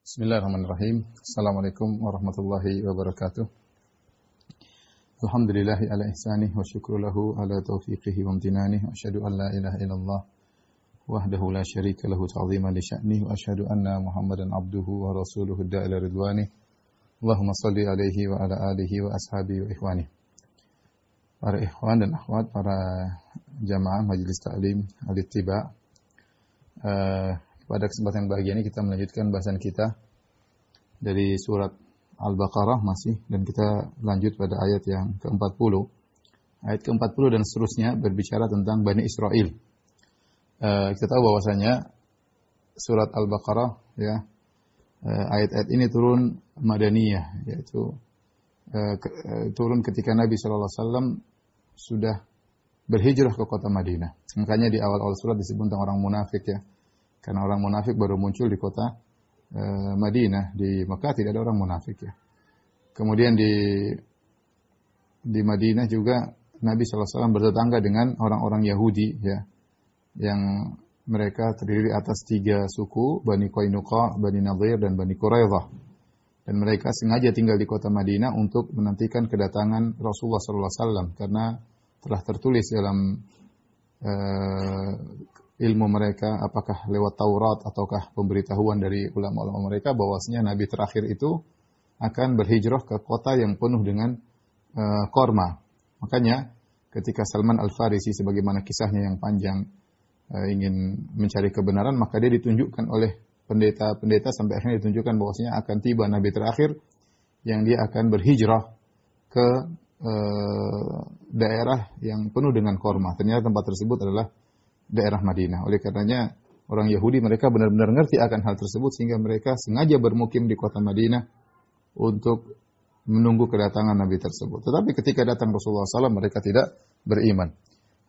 Bismillahirrahmanirrahim. Assalamualaikum warahmatullahi wabarakatuh. Alhamdulillahi ala ihsanih wa syukru lahu ala taufiqihi wa amtinanih wa asyhadu an la ilaha illallah wahdahu la syarika lahu ta'ziman li sya'nih wa asyhadu anna Muhammadan abduhu wa rasuluhu da'ila ridwanih. Allahumma salli alaihi wa ala alihi wa ashabihi wa ikhwanih. Para ikhwan dan akhwat, para jamaah Majelis Ta'lim Al-Ittiba', pada kesempatan yang bahagia ini kita melanjutkan bahasan kita dari surat Al-Baqarah masih, dan kita lanjut pada ayat yang ke-40. Ayat ke-40 dan seterusnya berbicara tentang Bani Israel. Kita tahu bahwasanya surat Al-Baqarah, ayat-ayat ini turun Madaniyah, yaitu turun ketika Nabi SAW sudah berhijrah ke kota Madinah. Makanya di awal-awal surat disebut tentang orang munafik, ya. Karena orang munafik baru muncul di kota Madinah. Di Mekah tidak ada orang munafik, ya. Kemudian di Madinah juga Nabi SAW bertetangga dengan orang-orang Yahudi, ya, yang mereka terdiri atas 3 suku, Bani Qainuqa, Bani Nadhir, dan Bani Quraidah. Dan mereka sengaja tinggal di kota Madinah untuk menantikan kedatangan Rasulullah SAW, karena telah tertulis dalam ilmu mereka, apakah lewat Taurat ataukah pemberitahuan dari ulama-ulama mereka, bahwasanya Nabi terakhir itu akan berhijrah ke kota yang penuh dengan korma. Makanya ketika Salman Al-Farisi, sebagaimana kisahnya yang panjang, ingin mencari kebenaran, maka dia ditunjukkan oleh pendeta-pendeta sampai akhirnya ditunjukkan bahwasanya akan tiba Nabi terakhir yang dia akan berhijrah ke daerah yang penuh dengan korma. Ternyata tempat tersebut adalah daerah Madinah. Oleh karenanya orang Yahudi mereka benar-benar ngerti akan hal tersebut, sehingga mereka sengaja bermukim di kota Madinah untuk menunggu kedatangan Nabi tersebut. Tetapi ketika datang Rasulullah SAW, mereka tidak beriman.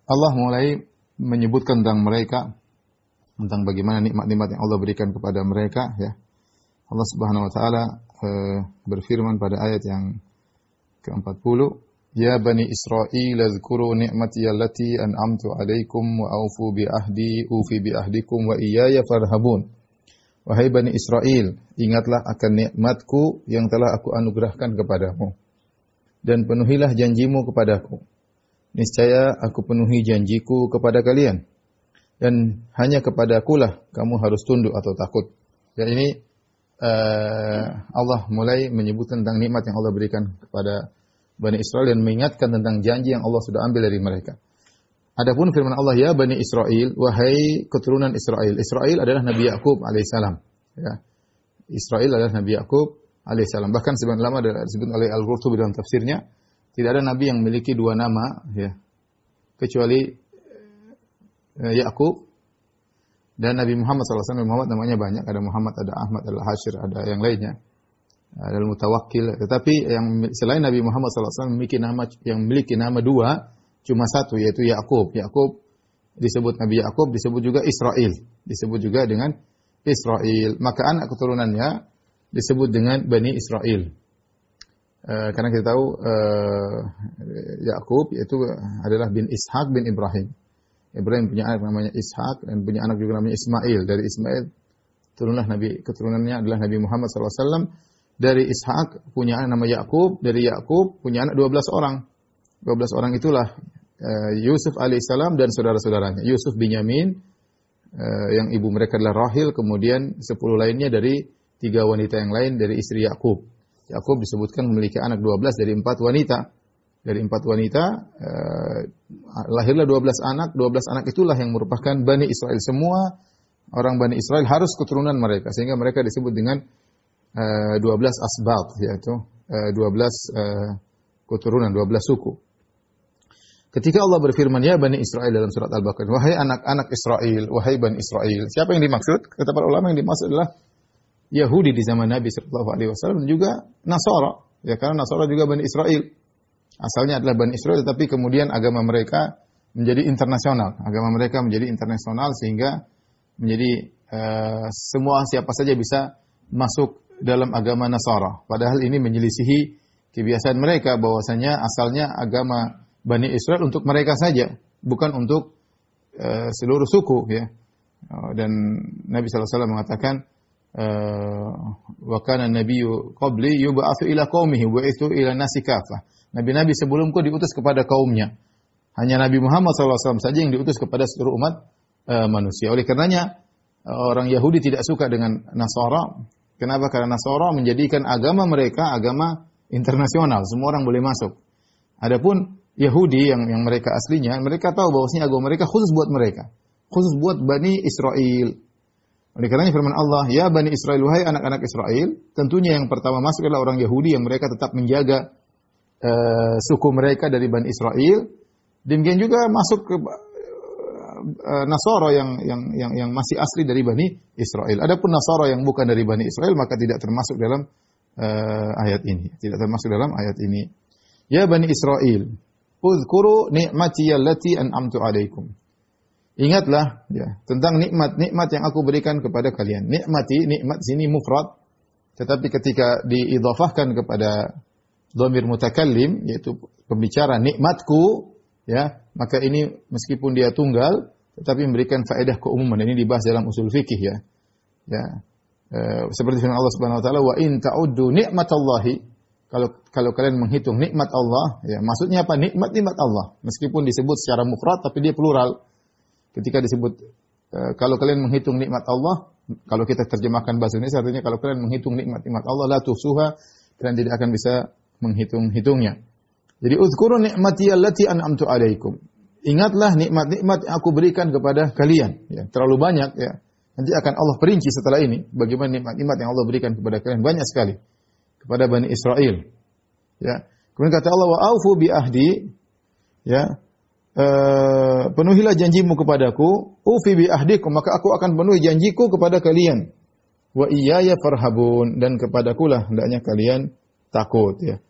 Allah mulai menyebutkan tentang mereka, tentang bagaimana nikmat-nikmat yang Allah berikan kepada mereka, ya. Allah Subhanahu wa taala berfirman pada ayat yang ke-40, Ya Bani Israel, azkuru ni'mati allati an'amtu alaikum wa aufu bi ahdi ufi bi ahdikum wa iyaya farhabun. Wahai Bani Israel, ingatlah akan nikmatku yang telah aku anugerahkan kepadamu, dan penuhilah janjimu kepadaku. Niscaya aku penuhi janjiku kepada kalian, dan hanya kepadakulah kamu harus tunduk atau takut. Dan ini Allah mulai menyebutkan tentang nikmat yang Allah berikan kepada Bani Israel dan mengingatkan tentang janji yang Allah sudah ambil dari mereka. Adapun firman Allah, ya Bani Israel, wahai keturunan Israel. Israel adalah Nabi Yakub alaihissalam. Ya. Israel adalah Nabi Yakub alaihissalam. Bahkan sebagian ulama disebut oleh Al-Qurtubi dalam tafsirnya, tidak ada Nabi yang memiliki 2 nama, ya, kecuali Yakub dan Nabi Muhammad SAW. Muhammad namanya banyak, ada Muhammad, ada Ahmad, ada Hashir, ada yang lainnya. Ada Mutawakkil, tetapi yang selain Nabi Muhammad SAW memiliki nama 2, cuma 1, yaitu Yakub. Yakub disebut Nabi Yakub, disebut juga Israel, disebut juga dengan Israel. Maka anak keturunannya disebut dengan Bani Israel. Karena kita tahu Yakub itu adalah bin Ishak bin Ibrahim. Ibrahim punya anak namanya Ishak, dan punya anak juga namanya Ismail. Dari Ismail turunlah keturunannya adalah Nabi Muhammad SAW. Dari Ishak punya anak nama Yakub, dari Yakub punya anak 12 orang. 12 orang itulah Yusuf alaihissalam dan saudara-saudaranya. Yusuf Binyamin, yang ibu mereka adalah Rahil, kemudian 10 lainnya dari 3 wanita yang lain dari istri Yakub. Yakub disebutkan memiliki anak 12 dari 4 wanita. Dari 4 wanita lahirlah 12 anak. 12 anak itulah yang merupakan Bani Israel. Semua orang Bani Israel harus keturunan mereka, sehingga mereka disebut dengan 12 asbat, yaitu 12 keturunan, 12 suku. Ketika Allah berfirman, ya Bani Israel dalam surat Al-Baqarah, wahai anak-anak Israel, wahai Bani Israel. Siapa yang dimaksud? Kata para ulama yang dimaksud adalah Yahudi di zaman Nabi SAW dan juga Nasara. Ya, karena Nasara juga Bani Israel. Asalnya adalah Bani Israel, tetapi kemudian agama mereka menjadi internasional. Agama mereka menjadi internasional sehingga menjadi semua siapa saja bisa masuk dalam agama Nasara. Padahal ini menyelisihi kebiasaan mereka, bahwasanya asalnya agama Bani Israel untuk mereka saja, bukan untuk seluruh suku, ya. Dan Nabi SAW mengatakan, wa kana nabiyyu qabli yub'atsu ila qaumihi wa bu'itsu ila nasi kafah. Nabi-nabi sebelumku diutus kepada kaumnya. Hanya Nabi Muhammad SAW saja yang diutus kepada seluruh umat manusia. Oleh karenanya orang Yahudi tidak suka dengan Nasara. Kenapa? Karena Nasara menjadikan agama mereka agama internasional, semua orang boleh masuk. Adapun Yahudi yang mereka aslinya, mereka tahu bahwasanya agama mereka khusus buat mereka, khusus buat Bani Israel. Oleh karenanya firman Allah, ya Bani Israel, wahai anak-anak Israel, tentunya yang pertama masuk adalah orang Yahudi yang mereka tetap menjaga suku mereka dari Bani Israel. Demikian juga masuk ke Nasara yang masih asli dari Bani Israel. Adapun Nasara yang bukan dari Bani Israel maka tidak termasuk dalam ayat ini. Tidak termasuk dalam ayat ini. Ya Bani Israel, uzkuru ni'mati allati an'amtu 'alaikum. Ingatlah ya tentang nikmat-nikmat yang aku berikan kepada kalian. Nikmat sini mufrad, tetapi ketika diidhafahkan kepada dhamir mutakallim yaitu pembicara nikmatku, ya, maka ini meskipun dia tunggal tetapi memberikan faedah keumuman. Ini dibahas dalam usul fikih ya. Ya. Seperti firman Allah Subhanahu wa taala, wa in ta'uddu ni'matallahi, kalau kalian menghitung nikmat Allah, ya, maksudnya apa? Nikmat Allah. Meskipun disebut secara mufrad tapi dia plural. Ketika disebut kalau kalian menghitung nikmat Allah, kalau kita terjemahkan bahasa Indonesia artinya kalau kalian menghitung nikmat Allah la tuhsuha, kalian tidak akan bisa menghitung-hitungnya. Jadi uzkuru ni'mati allati an'amtu 'alaikum. Ingatlah nikmat-nikmat yang aku berikan kepada kalian, ya. Terlalu banyak ya. Nanti akan Allah perinci setelah ini bagaimana nikmat-nikmat yang Allah berikan kepada kalian, banyak sekali kepada Bani Israel. Ya. Kemudian kata Allah, wa aufu bi ahdi, ya. Penuhilah janjimu kepadaku, ufi bi ahdikum, maka aku akan penuhi janjiku kepada kalian. Wa iyaya farhabun, dan kepadakulah hendaknya kalian takut, ya.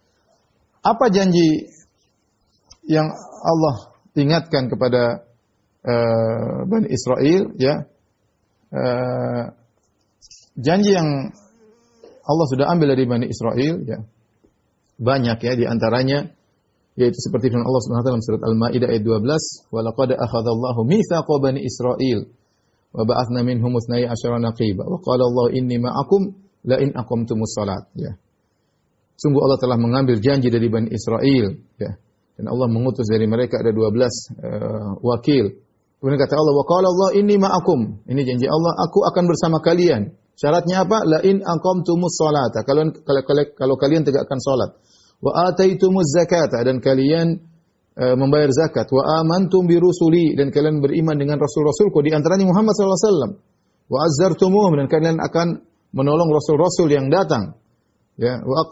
Apa janji yang Allah ingatkan kepada Bani Israel, ya? Janji yang Allah sudah ambil dari Bani Israel, ya. Banyak ya, di antaranya yaitu seperti firman Allah Subhanahu wa taala dalam surat Al-Maidah ayat 12, "Wa laqad akhadallahu mitsaqa bani Israil wa ba'atsna minhum 12 naqiba wa qala Allah inni ma'akum la in aqamtumus shalat." Ya. Sungguh Allah telah mengambil janji dari Bani Israel, ya. Dan Allah mengutus dari mereka ada 12 wakil. Kemudian kata Allah, "Wa qala Allah inni ma'akum." Ini janji Allah, aku akan bersama kalian. Syaratnya apa? La in aqamtumus shalata. Kalau kalian tegakkan salat. Wa ataitumuz zakata, dan kalian membayar zakat. Wa amantum bi rusuli, dan kalian beriman dengan rasul-rasulku, di antaranya Muhammad sallallahu alaihi wasallam. Wa azzartumuhum, dan kalian akan menolong rasul-rasul yang datang. Ya, wa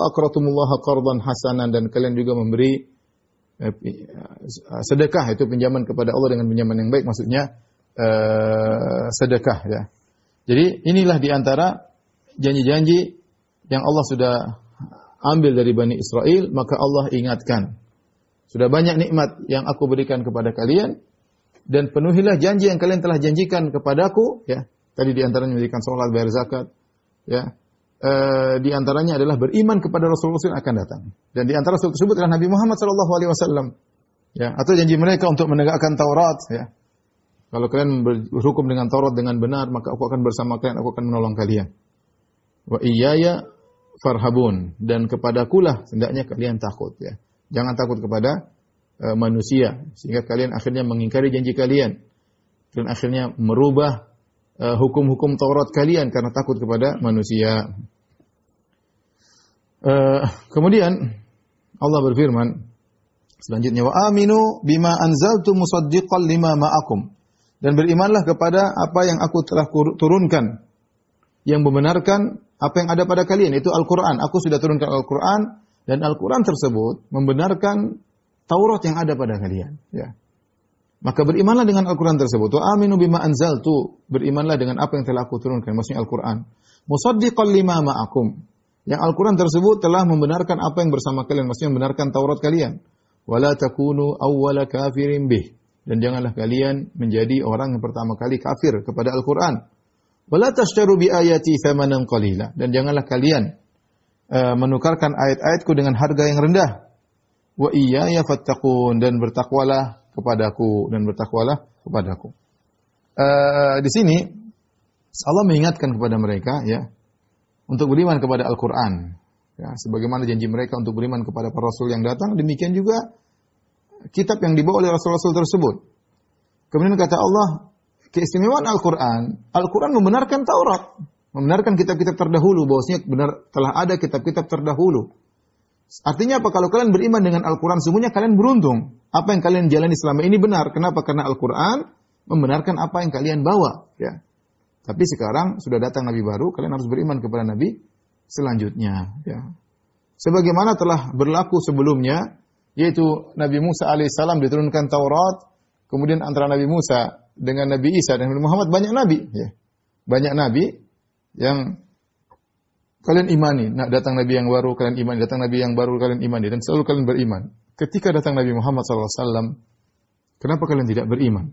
aqratumullaha qardan hasanan, dan kalian juga memberi sedekah, itu pinjaman kepada Allah dengan pinjaman yang baik, maksudnya sedekah, ya. Jadi inilah di antara janji-janji yang Allah sudah ambil dari Bani Israel, maka Allah ingatkan. Sudah banyak nikmat yang aku berikan kepada kalian, dan penuhilah janji yang kalian telah janjikan kepadaku, ya. Tadi di antaranya memberikan salat, bayar zakat, ya. Di antaranya adalah beriman kepada Rasul-Rasul yang akan datang. Dan di antara Rasul tersebut adalah Nabi Muhammad sallallahu alaihi wasallam. Ya, atau janji mereka untuk menegakkan Taurat, ya. Kalau kalian berhukum dengan Taurat dengan benar, maka aku akan bersama kalian, aku akan menolong kalian. Wa iyaya farhabun, dan kepadakulah hendaknya kalian takut, ya. Jangan takut kepada manusia sehingga kalian akhirnya mengingkari janji kalian dan akhirnya merubah hukum-hukum Taurat kalian karena takut kepada manusia. Kemudian Allah berfirman selanjutnya, wa aminu bima anzaltu musaddiqan lima ma'akum, dan berimanlah kepada apa yang aku telah turunkan yang membenarkan apa yang ada pada kalian, itu Al-Quran. Aku sudah turunkan Al-Quran, dan Al-Quran tersebut membenarkan Taurat yang ada pada kalian, ya. Maka berimanlah dengan Al-Quran tersebut. Wa aminu bima anzaltu, berimanlah dengan apa yang telah aku turunkan, maksudnya Al-Quran. Musaddiqan lima ma'akum, yang Al-Quran tersebut telah membenarkan apa yang bersama kalian, maksudnya membenarkan Taurat kalian. Wala takunu awwala kafirin bih, dan janganlah kalian menjadi orang yang pertama kali kafir kepada Al-Quran. Wala tashtaru bi ayati thamanan qalila, dan janganlah kalian menukarkan ayat-ayatku dengan harga yang rendah. Wa iyaya fattaqun, dan bertakwalah kepadaku, Di sini Allah mengingatkan kepada mereka ya untuk beriman kepada Al-Qur'an. Ya, sebagaimana janji mereka untuk beriman kepada para rasul yang datang, demikian juga kitab yang dibawa oleh rasul-rasul tersebut. Kemudian kata Allah, keistimewaan Al-Qur'an, Al-Qur'an membenarkan Taurat, membenarkan kitab-kitab terdahulu, bahwasanya benar telah ada kitab-kitab terdahulu. Artinya apa? Kalau kalian beriman dengan Al-Qur'an, semuanya kalian beruntung. Apa yang kalian jalani selama ini benar. Kenapa? Karena Al-Qur'an membenarkan apa yang kalian bawa. Ya. Tapi sekarang sudah datang Nabi baru, kalian harus beriman kepada Nabi selanjutnya. Ya. Sebagaimana telah berlaku sebelumnya, yaitu Nabi Musa alaihissalam diturunkan Taurat, kemudian antara Nabi Musa dengan Nabi Isa dan Nabi Muhammad banyak nabi. Ya. Banyak nabi yang kalian imani. Nah, datang Nabi yang baru, kalian imani. Datang Nabi yang baru, kalian imani. Dan selalu kalian beriman. Ketika datang Nabi Muhammad SAW, kenapa kalian tidak beriman?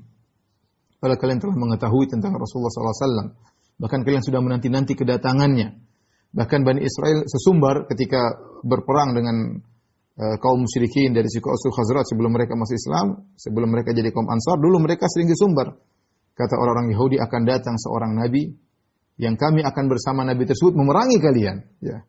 Padahal kalian telah mengetahui tentang Rasulullah SAW. Bahkan kalian sudah menanti-nanti kedatangannya. Bahkan Bani Israel sesumbar ketika berperang dengan kaum musyrikin dari suku Aus Khazraj sebelum mereka masuk Islam, sebelum mereka jadi kaum Ansar, dulu mereka sering disumbar. Kata orang-orang Yahudi, akan datang seorang Nabi yang kami akan bersama Nabi tersebut memerangi kalian. Ya.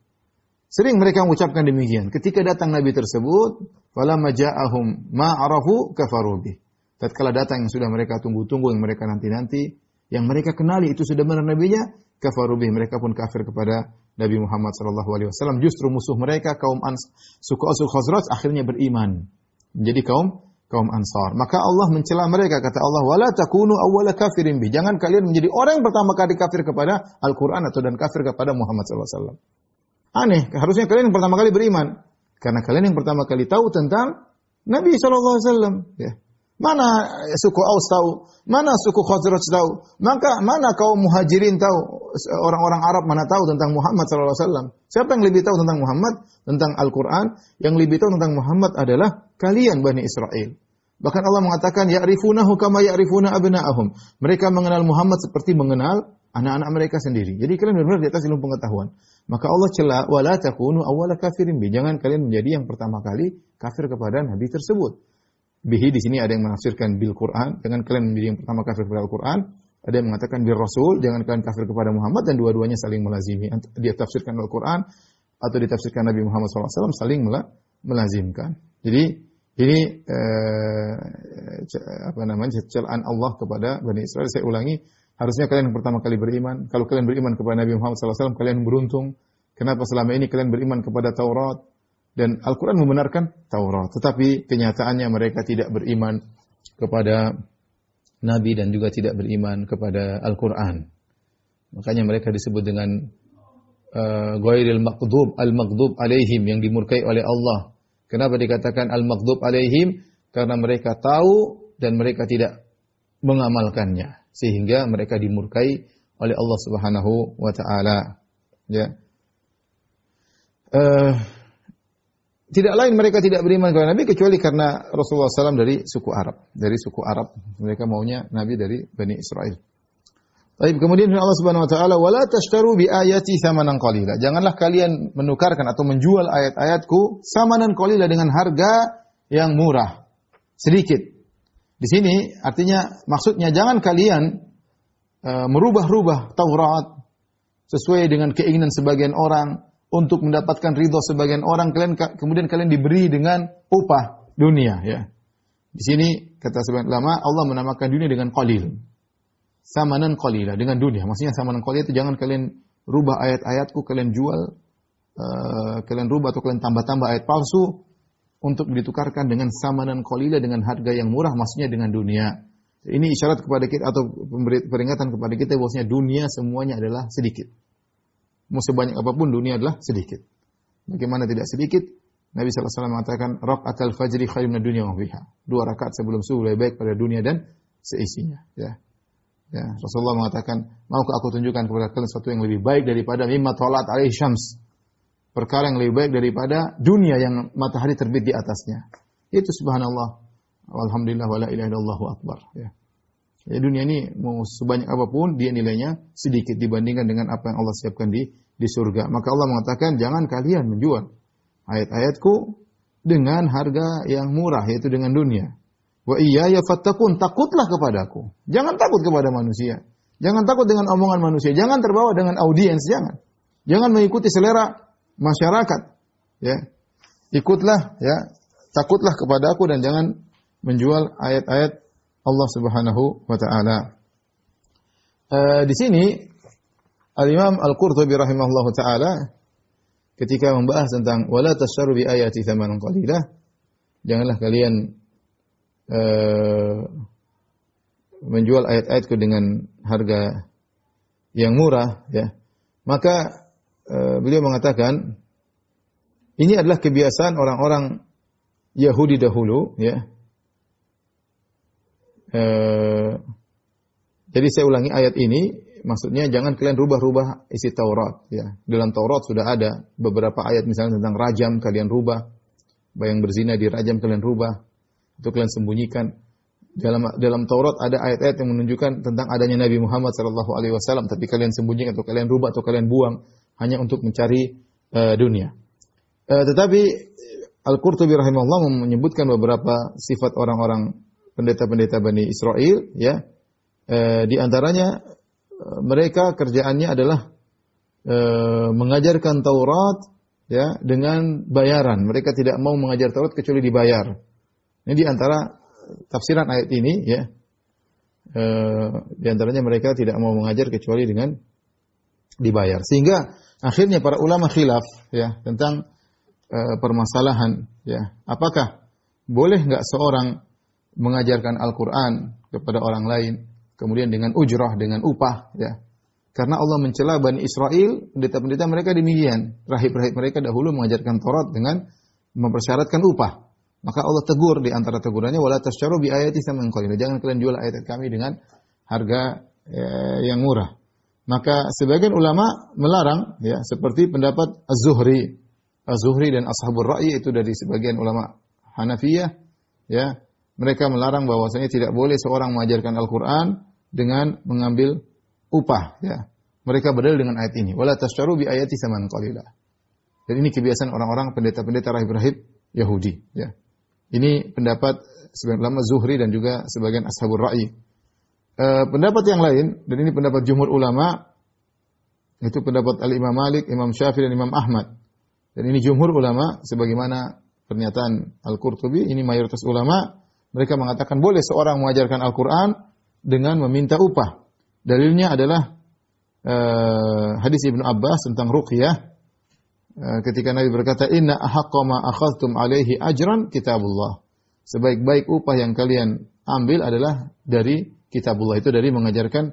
Sering mereka mengucapkan demikian. Ketika datang Nabi tersebut, falamma ja'ahum ma arafu kafaru bih. Tatkala datang yang sudah mereka tunggu-tunggu, yang mereka nanti-nanti, yang mereka kenali itu sudah benar nabinya, kafaru bih, mereka pun kafir kepada Nabi Muhammad SAW. Justru musuh mereka kaum suku Aus Khazraj akhirnya beriman menjadi kaum Ansar. Maka Allah mencela mereka, kata Allah, wala takunu awwala kafirin bih. Jangan kalian menjadi orang yang pertama kali kafir kepada Al-Qur'an atau dan kafir kepada Muhammad SAW. Aneh, harusnya kalian yang pertama kali beriman karena kalian yang pertama kali tahu tentang Nabi SAW. Ya. Mana suku Aus tahu, mana suku Khazraj tahu, maka mana kaum Muhajirin tahu, orang-orang Arab mana tahu tentang Muhammad SAW. Siapa yang lebih tahu tentang Muhammad, tentang Al-Quran? Yang lebih tahu tentang Muhammad adalah kalian Bani Israel. Bahkan Allah mengatakan, ya'rifunahu kama ya'rifuna abna'ahum. Mereka mengenal Muhammad seperti mengenal anak-anak mereka sendiri. Jadi kalian benar-benar di atas ilmu pengetahuan. Maka Allah cela, wala takunu awwala kafirin bi. Jangan kalian menjadi yang pertama kali kafir kepada Nabi tersebut. Bihi di sini ada yang menafsirkan bil Quran, jangan kalian menjadi yang pertama kafir kepada Al-Quran. Ada yang mengatakan bil Rasul, jangan kalian kafir kepada Muhammad, dan dua-duanya saling melazimi. Dia tafsirkan Al-Quran atau ditafsirkan Nabi Muhammad SAW saling melazimkan. Jadi ini celaan Allah kepada Bani Israel. Saya ulangi, harusnya kalian yang pertama kali beriman. Kalau kalian beriman kepada Nabi Muhammad SAW, kalian beruntung. Kenapa selama ini kalian beriman kepada Taurat? Dan Al-Quran membenarkan Taurat. Tetapi kenyataannya mereka tidak beriman kepada Nabi dan juga tidak beriman kepada Al-Quran. Makanya mereka disebut dengan ghairil maqdub, al-maqdub alaihim, yang dimurkai oleh Allah. Kenapa dikatakan al-maqdub alaihim? Karena mereka tahu dan mereka tidak mengamalkannya. Sehingga mereka dimurkai oleh Allah Subhanahu wa taala. Ya. Tidak lain mereka tidak beriman kepada Nabi kecuali karena Rasulullah SAW dari suku Arab. Dari suku Arab. Mereka maunya Nabi dari Bani Israel. Baik, kemudian Allah Subhanahu wa taala, "Wala tashtaru bi ayati tsamanan qalila." Janganlah kalian menukarkan atau menjual ayat-ayatku tsamanan qalila, dengan harga yang murah, sedikit. Di sini artinya maksudnya jangan kalian merubah-rubah Taurat sesuai dengan keinginan sebagian orang. Untuk mendapatkan ridho sebagian orang, kemudian kalian diberi dengan upah dunia. Ya. Di sini kata sebagian ulama, Allah menamakan dunia dengan qalil. Samanan qalila, dengan dunia. Maksudnya samanan qalil itu jangan kalian rubah ayat-ayatku, kalian jual, kalian rubah atau kalian tambah-tambah ayat palsu untuk ditukarkan dengan samanan qalila, dengan harga yang murah, maksudnya dengan dunia. Ini isyarat kepada kita atau peringatan kepada kita bahwasanya dunia semuanya adalah sedikit. Mau sebanyak apapun dunia adalah sedikit. Bagaimana tidak sedikit? Nabi SAW mengatakan, raka'atul fajri khairun minad dunya wa ma fiha. 2 rakaat sebelum subuh lebih baik pada dunia dan seisinya. Ya. Ya. Rasulullah mengatakan, maukah aku tunjukkan kepada kalian sesuatu yang lebih baik daripada mimma talat alaihi syams. Perkara yang lebih baik daripada dunia yang matahari terbit di atasnya. Itu subhanallah. Alhamdulillah wa la ilaha illallah akbar. Ya. Ya, dunia ini mau sebanyak apapun dia nilainya sedikit dibandingkan dengan apa yang Allah siapkan di surga. Maka Allah mengatakan jangan kalian menjual ayat-ayatku dengan harga yang murah, yaitu dengan dunia. Wa iyaya fattakun, takutlah kepadaku. Jangan takut kepada manusia. Jangan takut dengan omongan manusia, jangan terbawa dengan audiens, jangan. Jangan mengikuti selera masyarakat. Ya. Ikutlah ya, takutlah kepada aku dan jangan menjual ayat-ayat Allah Subhanahu wa taala. Di sini Al-Imam Al-Qurtubi rahimahullahu taala ketika membahas tentang wala tasyaru bi ayati tsamanan qalilah, janganlah kalian menjual ayat-ayatku dengan harga yang murah, ya. Maka beliau mengatakan ini adalah kebiasaan orang-orang Yahudi dahulu, ya. Jadi saya ulangi ayat ini, maksudnya jangan kalian rubah-rubah isi Taurat, ya. Dalam Taurat sudah ada beberapa ayat misalnya tentang rajam, kalian rubah. Yang berzina dirajam, kalian rubah. Itu kalian sembunyikan. Dalam Taurat ada ayat-ayat yang menunjukkan tentang adanya Nabi Muhammad SAW, tapi kalian sembunyikan atau kalian rubah atau kalian buang hanya untuk mencari dunia. Tetapi Al-Qurtubi rahimahullah menyebutkan beberapa sifat orang-orang pendeta-pendeta Bani Israel, ya. Di antaranya mereka kerjaannya adalah mengajarkan Taurat, ya, dengan bayaran. Mereka tidak mau mengajar Taurat kecuali dibayar. Ini di antara tafsiran ayat ini, ya. Di antaranya mereka tidak mau mengajar kecuali dengan dibayar. Sehingga akhirnya para ulama khilaf, ya, tentang permasalahan, ya, apakah boleh enggak seorang mengajarkan Al-Qur'an kepada orang lain kemudian dengan ujrah, dengan upah, ya. Karena Allah mencela Bani Israel, pendeta-pendeta mereka demikian. Rahib-rahib mereka dahulu mengajarkan Taurat dengan mempersyaratkan upah. Maka Allah tegur, di antara tegurannya wala tasyaru bi ayati tsamanan qalila. Jangan kalian jual ayat kami dengan harga yang murah. Maka sebagian ulama melarang, ya, seperti pendapat Az-Zuhri. Az-Zuhri dan Ashabur Ra'yi itu dari sebagian ulama Hanafiyah, ya. Mereka melarang bahwasanya tidak boleh seorang mengajarkan Al-Qur'an dengan mengambil upah, ya. Mereka berdalil dengan ayat ini, wala tasyaru bi ayati tsamanan qalila. Dan ini kebiasaan orang-orang pendeta-pendeta rahib-rahib Yahudi, ya. Ini pendapat sebagian ulama Zuhri dan juga sebagian Ashabur Ra'yi. Pendapat yang lain, dan ini pendapat jumhur ulama, itu pendapat Al-Imam Malik, Imam Syafi'i dan Imam Ahmad. Dan ini jumhur ulama, sebagaimana pernyataan Al-Qurtubi, ini mayoritas ulama, mereka mengatakan boleh seorang mengajarkan Al-Quran dengan meminta upah. Dalilnya adalah hadis Ibnu Abbas tentang ruqyah. Ketika Nabi berkata, Inna ahaqqa ma akhadtum alaihi ajran kitabullah. Sebaik-baik upah yang kalian ambil adalah dari kitabullah. Itu dari mengajarkan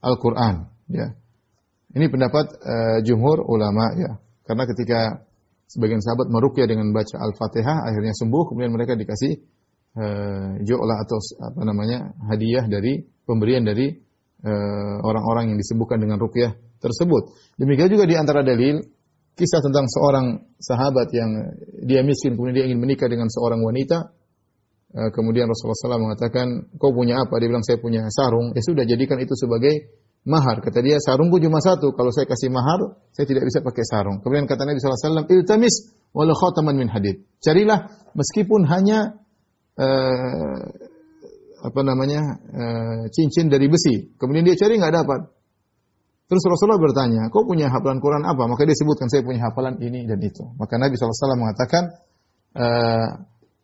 Al-Quran, ya. Ini pendapat jumhur ulama, ya. Karena ketika sebagian sahabat meruqyah dengan baca Al-Fatihah, akhirnya sembuh, kemudian mereka dikasih jo'lah atau hadiah dari pemberian dari orang-orang yang disembuhkan dengan ruqyah tersebut. Demikian juga di antara dalil kisah tentang seorang sahabat yang dia miskin kemudian dia ingin menikah dengan seorang wanita. Kemudian Rasulullah SAW mengatakan, kau punya apa? Dia bilang, saya punya sarung. Ya sudah, jadikan itu sebagai mahar. Kata dia, sarungku cuma satu. Kalau saya kasih mahar, saya tidak bisa pakai sarung. Kemudian kata Nabi SAW, iltamis walau khataman min hadid. Carilah meskipun hanya cincin dari besi. Kemudian dia cari nggak dapat. Terus Rasulullah bertanya, kau punya hafalan Quran apa? Maka dia sebutkan, saya punya hafalan ini dan itu. Maka Nabi SAW mengatakan,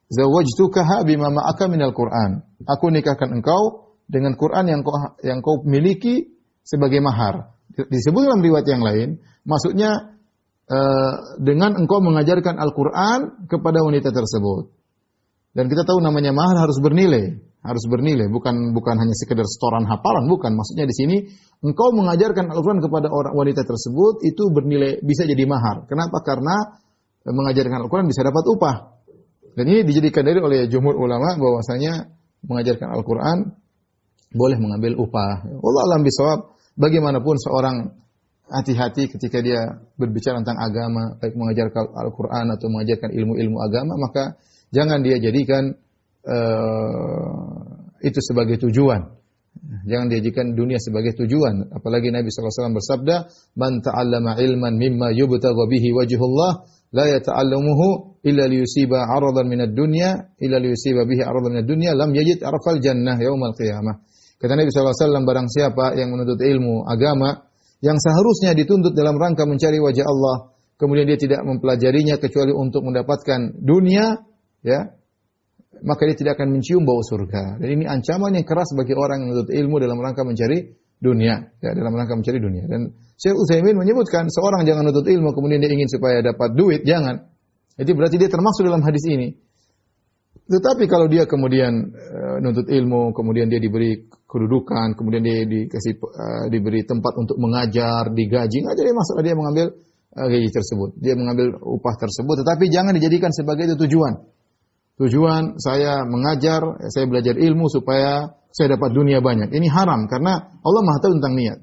zawajtukaha bima ma'aka minal Quran. Aku nikahkan engkau dengan Quran yang kau miliki sebagai mahar. Disebut dalam riwayat yang lain, maksudnya dengan engkau mengajarkan Al-Quran kepada wanita tersebut. Dan kita tahu namanya mahar harus bernilai. Harus bernilai, bukan hanya sekedar setoran hafalan, bukan. Maksudnya di sini engkau mengajarkan Al-Quran kepada orang wanita tersebut itu bernilai, bisa jadi mahar. Kenapa? Karena mengajarkan Al-Quran bisa dapat upah. Dan ini dijadikan dalil oleh jumhur ulama bahwasanya mengajarkan Al-Quran boleh mengambil upah. Wallahu a'lam bishawab. Bagaimanapun seorang hati-hati ketika dia berbicara tentang agama, baik mengajarkan Al-Quran atau mengajarkan ilmu-ilmu agama, maka jangan dia jadikan itu sebagai tujuan. Jangan dijadikan dunia sebagai tujuan. Apalagi Nabi SAW bersabda, "Man ta'allama ilman mimma yubtagha bihi wajhullah, la yata'allamuhu illa liyusiba 'aradan minad dunya, illa liyusiba bihi 'aradan minad dunya, lam yajid arfal jannah yaumal qiyamah." Kata Nabi SAW, barang siapa yang menuntut ilmu agama yang seharusnya dituntut dalam rangka mencari wajah Allah, kemudian dia tidak mempelajarinya kecuali untuk mendapatkan dunia, ya, maka dia tidak akan mencium bau surga. Dan ini ancaman yang keras bagi orang yang menuntut ilmu dalam rangka mencari dunia, ya, dalam rangka mencari dunia. Dan Syekh Utsaimin menyebutkan seorang jangan menuntut ilmu kemudian dia ingin supaya dapat duit, jangan. Itu berarti dia termasuk dalam hadis ini. Tetapi kalau dia kemudian nuntut ilmu, kemudian dia diberi kedudukan, kemudian dia diberi tempat untuk mengajar, digaji, enggak jadi masalah dia mengambil gaji tersebut. Dia mengambil upah tersebut, tetapi jangan dijadikan sebagai itu tujuan. Tujuan saya mengajar, saya belajar ilmu supaya saya dapat dunia banyak. Ini haram karena Allah Maha tahu tentang niat.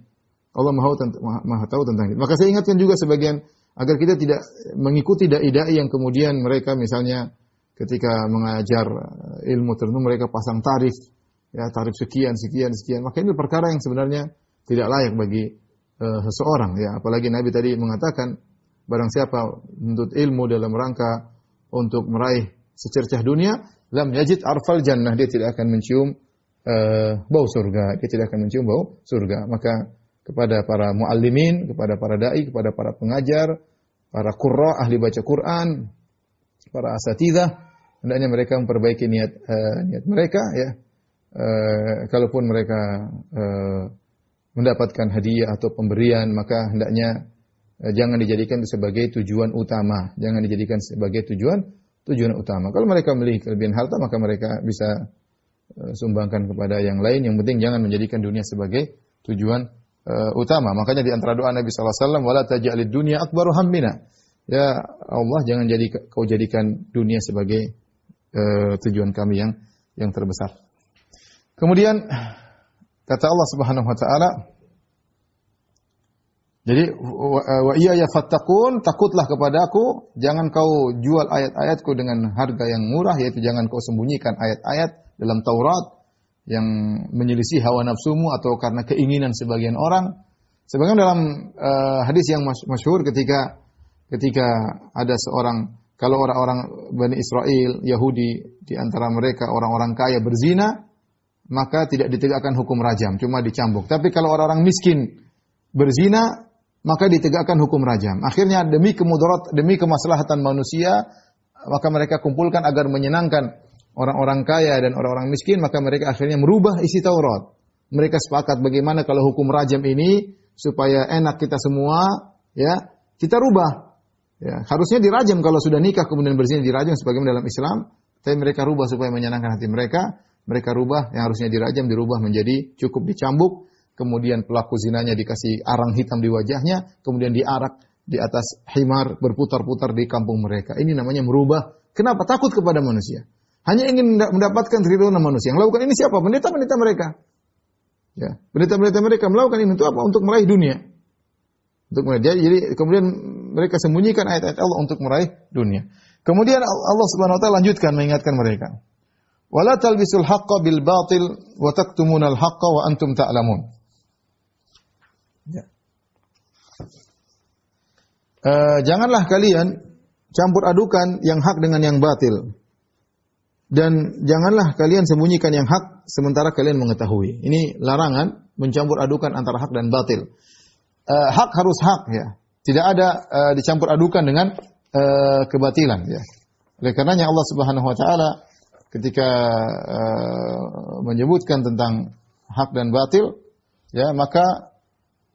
Allah Maha tahu tentang niat. Maka saya ingatkan juga sebagian agar kita tidak mengikuti dai-dai yang kemudian mereka misalnya ketika mengajar ilmu tertentu mereka pasang tarif, ya tarif sekian. Maka ini perkara yang sebenarnya tidak layak bagi seseorang, ya. Apalagi Nabi tadi mengatakan barang siapa menuntut ilmu dalam rangka untuk meraih secercah dunia, lam yajid arfal jannah, dia tidak akan mencium bau surga, dia tidak akan mencium bau surga. Maka kepada para muallimin, kepada para dai, kepada para pengajar, para qurra, ahli baca Quran, para asatidzah, hendaknya mereka memperbaiki niat mereka, ya. Kalaupun mereka mendapatkan hadiah atau pemberian, maka hendaknya jangan dijadikan sebagai tujuan utama, jangan dijadikan sebagai tujuan utama. Kalau mereka memiliki kelebihan harta, maka mereka bisa sumbangkan kepada yang lain. Yang penting jangan menjadikan dunia sebagai tujuan utama. Makanya di antara doa Nabi sallallahu alaihi wasallam, wala taj'alid dunya akbaru hammina. Ya Allah, jangan kau jadikan dunia sebagai tujuan kami yang terbesar. Kemudian kata Allah Subhanahu wa taala, jadi wa iyaya fattaqun, takutlah kepadaku, jangan kau jual ayat-ayatku dengan harga yang murah, yaitu jangan kau sembunyikan ayat-ayat dalam Taurat yang menyelisih hawa nafsumu atau karena keinginan sebagian orang. Sebagaimana dalam hadis yang masyhur ketika ada seorang, kalau orang-orang Bani Israel, Yahudi, di antara mereka orang-orang kaya berzina, maka tidak ditegakkan hukum rajam, cuma dicambuk. Tapi kalau orang-orang miskin berzina, maka ditegakkan hukum rajam. Akhirnya demi kemaslahatan manusia, maka mereka kumpulkan agar menyenangkan orang-orang kaya dan orang-orang miskin, maka mereka akhirnya merubah isi Taurat. Mereka sepakat bagaimana kalau hukum rajam ini supaya enak kita semua, ya, kita rubah. Ya, harusnya dirajam kalau sudah nikah kemudian berzina, dirajam sebagaimana dalam Islam, tapi mereka rubah supaya menyenangkan hati mereka. Mereka rubah yang harusnya dirajam dirubah menjadi cukup dicambuk. Kemudian pelaku zinanya dikasih arang hitam di wajahnya, kemudian diarak di atas himar berputar-putar di kampung mereka. Ini namanya merubah. Kenapa? Takut kepada manusia. Hanya ingin mendapatkan keridhaan manusia. Yang lakukan ini siapa? Pendeta-pendeta mereka. Ya, pendeta-pendeta mereka melakukan ini untuk apa? Untuk meraih dunia. Jadi kemudian mereka sembunyikan ayat-ayat Allah untuk meraih dunia. Kemudian Allah Subhanahu wa taala lanjutkan mengingatkan mereka. Wala talbisul haqqa bil batil wa taktumunal haqqa wa antum ta'lamun. Ya. Janganlah kalian campur adukan yang hak dengan yang batil. Dan janganlah kalian sembunyikan yang hak sementara kalian mengetahui. Ini larangan mencampur adukan antara hak dan batil. Hak harus hak, ya. Tidak ada dicampur adukan dengan kebatilan, ya. Oleh karenanya Allah Subhanahu wa taala ketika menyebutkan tentang hak dan batil, ya, maka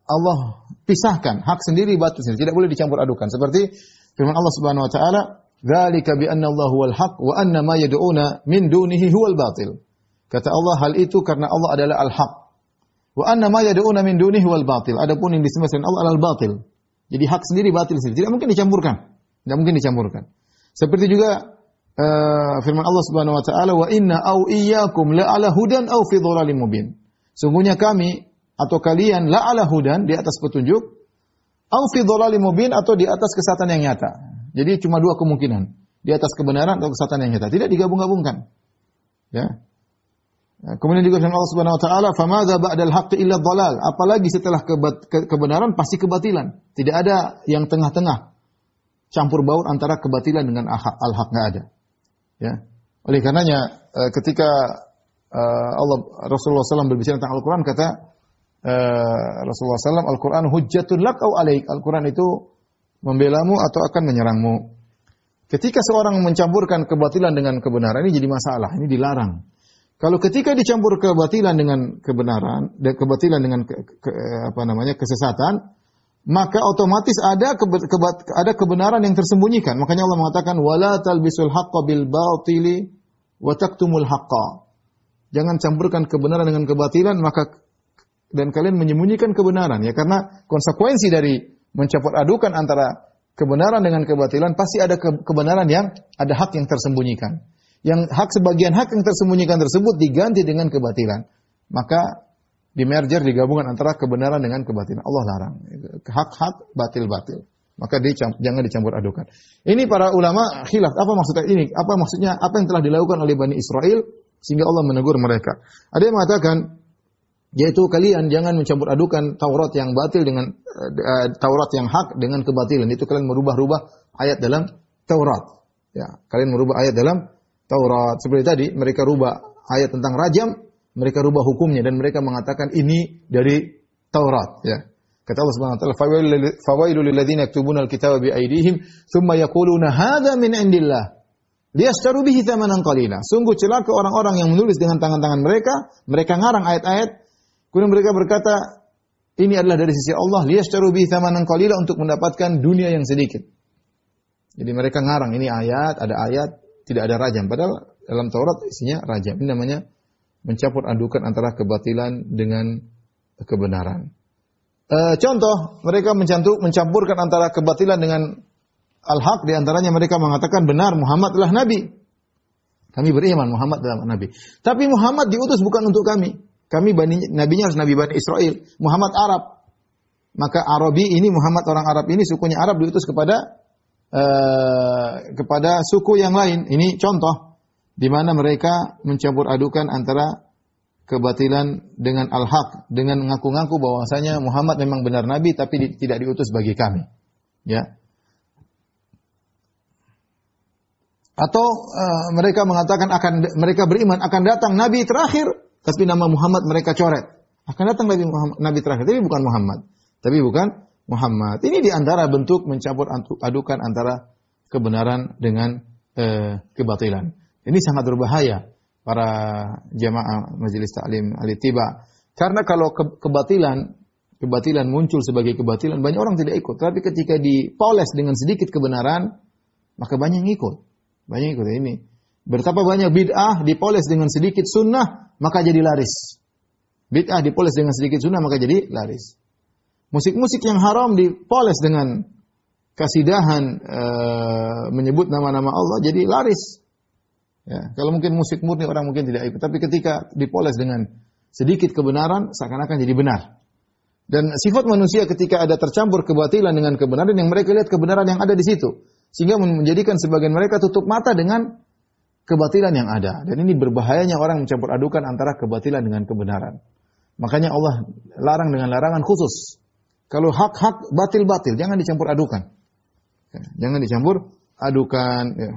Allah pisahkan hak sendiri, batil sendiri, tidak boleh dicampur adukan. Seperti firman Allah Subhanahu wa taala, "Dzalika bi anna Allah huwal haq wa anna ma yad'una min dunihi huwal batil." Kata Allah, hal itu karena Allah adalah al-haq. Wa anna ma yad'una min dunihi huwal batil. Adapun yang disembah selain Allah adalah batil. Jadi hak sendiri, batil sendiri, tidak mungkin dicampurkan. Tidak mungkin dicampurkan. Seperti juga firman Allah Subhanahu wa taala, "Wa inna aw iyyakum la 'ala hudan aw fi dhalalim mubin." Sungguhnya kami atau kalian la 'ala hudan, di atas petunjuk, aw fi dhalalim mubin, atau di atas kesesatan yang nyata. Jadi cuma dua kemungkinan, di atas kebenaran atau kesesatan yang nyata, tidak digabung-gabungkan. Ya. Kemudian juga firman Allah Subhanahu wa taala, "Famadza ba'dal haqqi illa dhalal." Apalagi setelah kebenaran pasti kebatilan. Tidak ada yang tengah-tengah. Campur baur antara kebatilan dengan al-haq, enggak ada. Ya. Oleh karenanya ketika Allah Rasulullah SAW berbicara tentang Al-Quran, kata Rasulullah SAW, Al-Quran hujjatul lak au alaik. Al-Quran itu membelamu atau akan menyerangmu. Ketika seorang mencampurkan kebatilan dengan kebenaran, ini jadi masalah, ini dilarang. Kalau ketika dicampur kebatilan dengan kebenaran, dan kebatilan dengan kesesatan, maka otomatis ada kebenaran yang tersembunyikan. Makanya Allah mengatakan wala talbisul haqqo bil batili wa taktumul haqqo. Jangan campurkan kebenaran dengan kebatilan, dan kalian menyembunyikan kebenaran, ya, karena konsekuensi dari mencampur adukan antara kebenaran dengan kebatilan pasti ada kebenaran yang ada hak yang tersembunyikan. Yang sebagian hak yang tersembunyikan tersebut diganti dengan kebatilan. Maka di merger, digabungkan antara kebenaran dengan kebatilan. Allah larang. Hak-hak, batil-batil. Maka jangan dicampur adukan. Ini para ulama khilaf. Apa maksudnya ini? Apa maksudnya? Apa yang telah dilakukan oleh Bani Israel sehingga Allah menegur mereka? Ada yang mengatakan, yaitu kalian jangan mencampur adukan Taurat yang batil dengan Taurat yang hak dengan kebatilan. Itu kalian merubah-rubah ayat dalam Taurat. Ya, kalian merubah ayat dalam Taurat. Seperti tadi, mereka rubah ayat tentang rajam, mereka rubah hukumnya dan mereka mengatakan ini dari Taurat, ya. Kata Allah Subhanahu wa taala, "Fawailul lil ladzina yaktubuna al-kitaba bi aydihim, thumma yaquluna hadza min indillah, liyashtaru bihi thamanan qalila." Sungguh celaka orang-orang yang menulis dengan tangan-tangan mereka, mereka ngarang ayat-ayat, kemudian mereka berkata, ini adalah dari sisi Allah, liyashtaru bihi thamanan qalila, untuk mendapatkan dunia yang sedikit. Jadi mereka ngarang, ini ayat, ada ayat, tidak ada rajam. Padahal dalam Taurat isinya rajam. Ini namanya mencampur adukan antara kebatilan dengan kebenaran. Contoh, mereka mencampurkan antara kebatilan dengan al-haq. Di antaranya mereka mengatakan benar Muhammad adalah Nabi. Kami beriman Muhammad adalah Nabi. Tapi Muhammad diutus bukan untuk kami. Nabinya harus Nabi Bani Israel. Muhammad Arab. Maka Arabi ini, Muhammad orang Arab ini, sukunya Arab, diutus kepada suku yang lain. Ini contoh di mana mereka mencampur adukan antara kebatilan dengan al-haq, dengan mengaku-ngaku bahwasanya Muhammad memang benar nabi tapi tidak diutus bagi kami. Ya. Atau mereka mengatakan mereka beriman akan datang nabi terakhir, tapi nama Muhammad mereka coret. Akan datang nabi terakhir, tapi bukan Muhammad. Muhammad. Ini di antara bentuk mencampur adukan antara kebenaran dengan kebatilan. Ini sangat berbahaya para jamaah Majelis Ta'lim Al-Ittiba. Karena kalau kebatilan muncul sebagai kebatilan, banyak orang tidak ikut. Tapi ketika dipoles dengan sedikit kebenaran, maka banyak yang ikut. Banyak yang ikut ini. Betapa banyak bid'ah dipoles dengan sedikit sunnah, maka jadi laris. Bid'ah dipoles dengan sedikit sunnah, maka jadi laris. Musik-musik yang haram dipoles dengan kasidahan menyebut nama-nama Allah jadi laris. Ya, kalau mungkin musik murni orang mungkin tidak ikut, tapi ketika dipoles dengan sedikit kebenaran seakan-akan jadi benar. Dan sifat manusia ketika ada tercampur kebatilan dengan kebenaran, yang mereka lihat kebenaran yang ada di situ, sehingga menjadikan sebagian mereka tutup mata dengan kebatilan yang ada. Dan ini berbahayanya orang mencampur adukan antara kebatilan dengan kebenaran. Makanya Allah larang dengan larangan khusus. Kalau hak-hak, batil-batil, jangan dicampur adukan. Jangan dicampur adukan. Ya.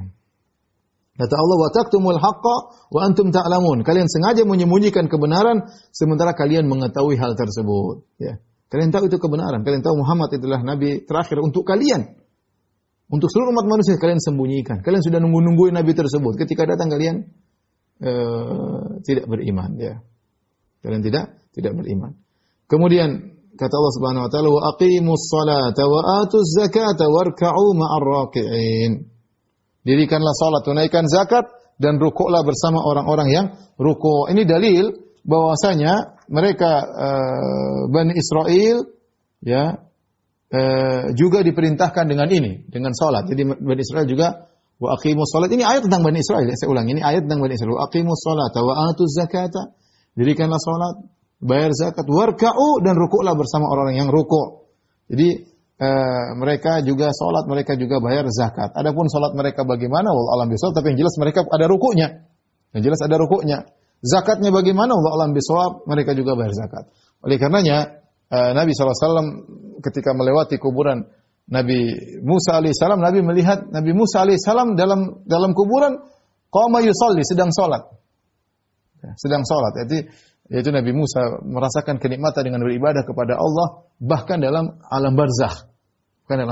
Kata Allah, wa taktumul haqqa wa antum ta'lamun. Kalian sengaja menyembunyikan kebenaran sementara kalian mengetahui hal tersebut. Ya. Kalian tahu itu kebenaran. Kalian tahu Muhammad itulah nabi terakhir untuk kalian. Untuk seluruh umat manusia kalian sembunyikan. Kalian sudah nungguin nabi tersebut. Ketika datang kalian tidak beriman. Ya. Kalian tidak beriman. Kemudian kata Allah Subhanahu wa taala, wa aqimus salata wa atuz zakata warka'u ma'ar raki'in. Dirikanlah salat, tunaikan zakat dan rukuklah bersama orang-orang yang rukuk. Ini dalil bahwasanya mereka Bani Israel ya juga diperintahkan dengan ini, dengan salat. Jadi Bani Israel juga wa aqimus salat. Ini ayat tentang Bani Israel. Saya ulang, ini ayat tentang Bani Israel. Wa aqimus salata wa atuz zakata. Dirikanlah salat, bayar zakat, warka'u, dan rukuklah bersama orang yang rukuk. Jadi mereka juga salat, mereka juga bayar zakat. Adapun salat mereka bagaimana, wallahu a'lam bishawab, tapi yang jelas mereka ada rukuknya. Yang jelas ada rukuknya. Zakatnya bagaimana, wallahu a'lam bishawab, mereka juga bayar zakat. Oleh karenanya Nabi SAW ketika melewati kuburan Nabi Musa alaihissalam, Nabi melihat Nabi Musa alaihissalam dalam kuburan qama yusalli, sedang salat. sedang salat. Yaitu Nabi Musa merasakan kenikmatan dengan beribadah kepada Allah bahkan dalam alam barzakh. Dan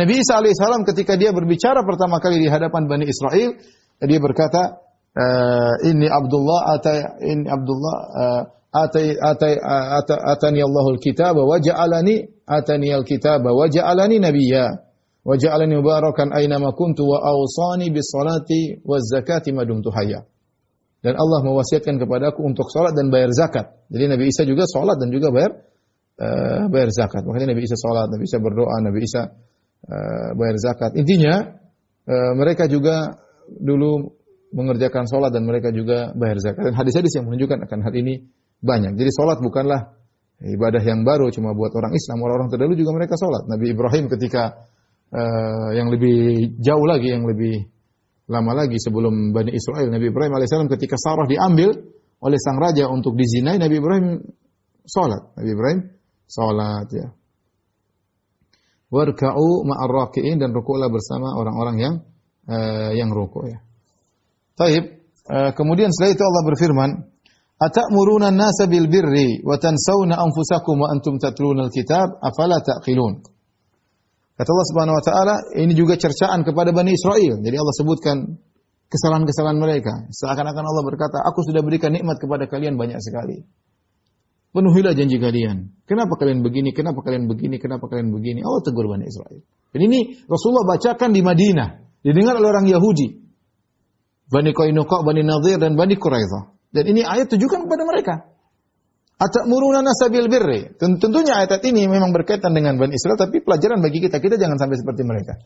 Nabi Isa alaihissalam ketika dia berbicara pertama kali di hadapan Bani Israel, dia berkata, Inni Abdullah atani Allahul kitaba wa ja'alani nabiyya wa ja'alani mubarakan aina ma kuntu wa awsani bis salati waz zakati ma dumtu hayya. Dan Allah mewasiatkan kepadaku untuk salat dan bayar zakat. Jadi Nabi Isa juga salat dan juga bayar zakat. Makanya Nabi Isa salat, Nabi Isa berdoa, Nabi Isa bayar zakat. Intinya mereka juga dulu mengerjakan salat dan mereka juga bayar zakat. Dan hadis-hadis yang menunjukkan akan hal ini banyak. Jadi salat bukanlah ibadah yang baru cuma buat orang Islam. Orang-orang terdahulu juga mereka salat. Nabi Ibrahim ketika yang lebih jauh lagi, yang lebih lama lagi sebelum Bani Israel, Nabi Ibrahim alaihissalam ketika Sarah diambil oleh sang raja untuk dizinai, Nabi Ibrahim salat. Nabi Ibrahim salat, ya. Warka'u ma'ar raki'in, dan rukuklah bersama orang-orang yang rukuk, ya. Taib. Kemudian setelah itu Allah berfirman, Ata'muruna an-nasa bil birri wa tansawna anfusakum wa antum tatluna al-kitab afala ta'qilun. Kata Allah Subhanahu wa taala, ini juga cercaan kepada Bani Israel. Jadi Allah sebutkan kesalahan-kesalahan mereka. Seakan-akan Allah berkata, aku sudah berikan nikmat kepada kalian banyak sekali. Penuhilah janji kalian. Kenapa kalian begini? Kenapa kalian begini? Kenapa kalian begini? Allah tegur Bani Israel. Dan ini Rasulullah bacakan di Madinah. Didengar oleh orang Yahudi. Bani Qainuqa, Bani Nadhir, dan Bani Quraidah. Dan ini ayat tujukan kepada mereka. Atamuruna nasa bil birri. Tentunya ayat ini memang berkaitan dengan Bani Israel, tapi pelajaran bagi kita jangan sampai seperti mereka.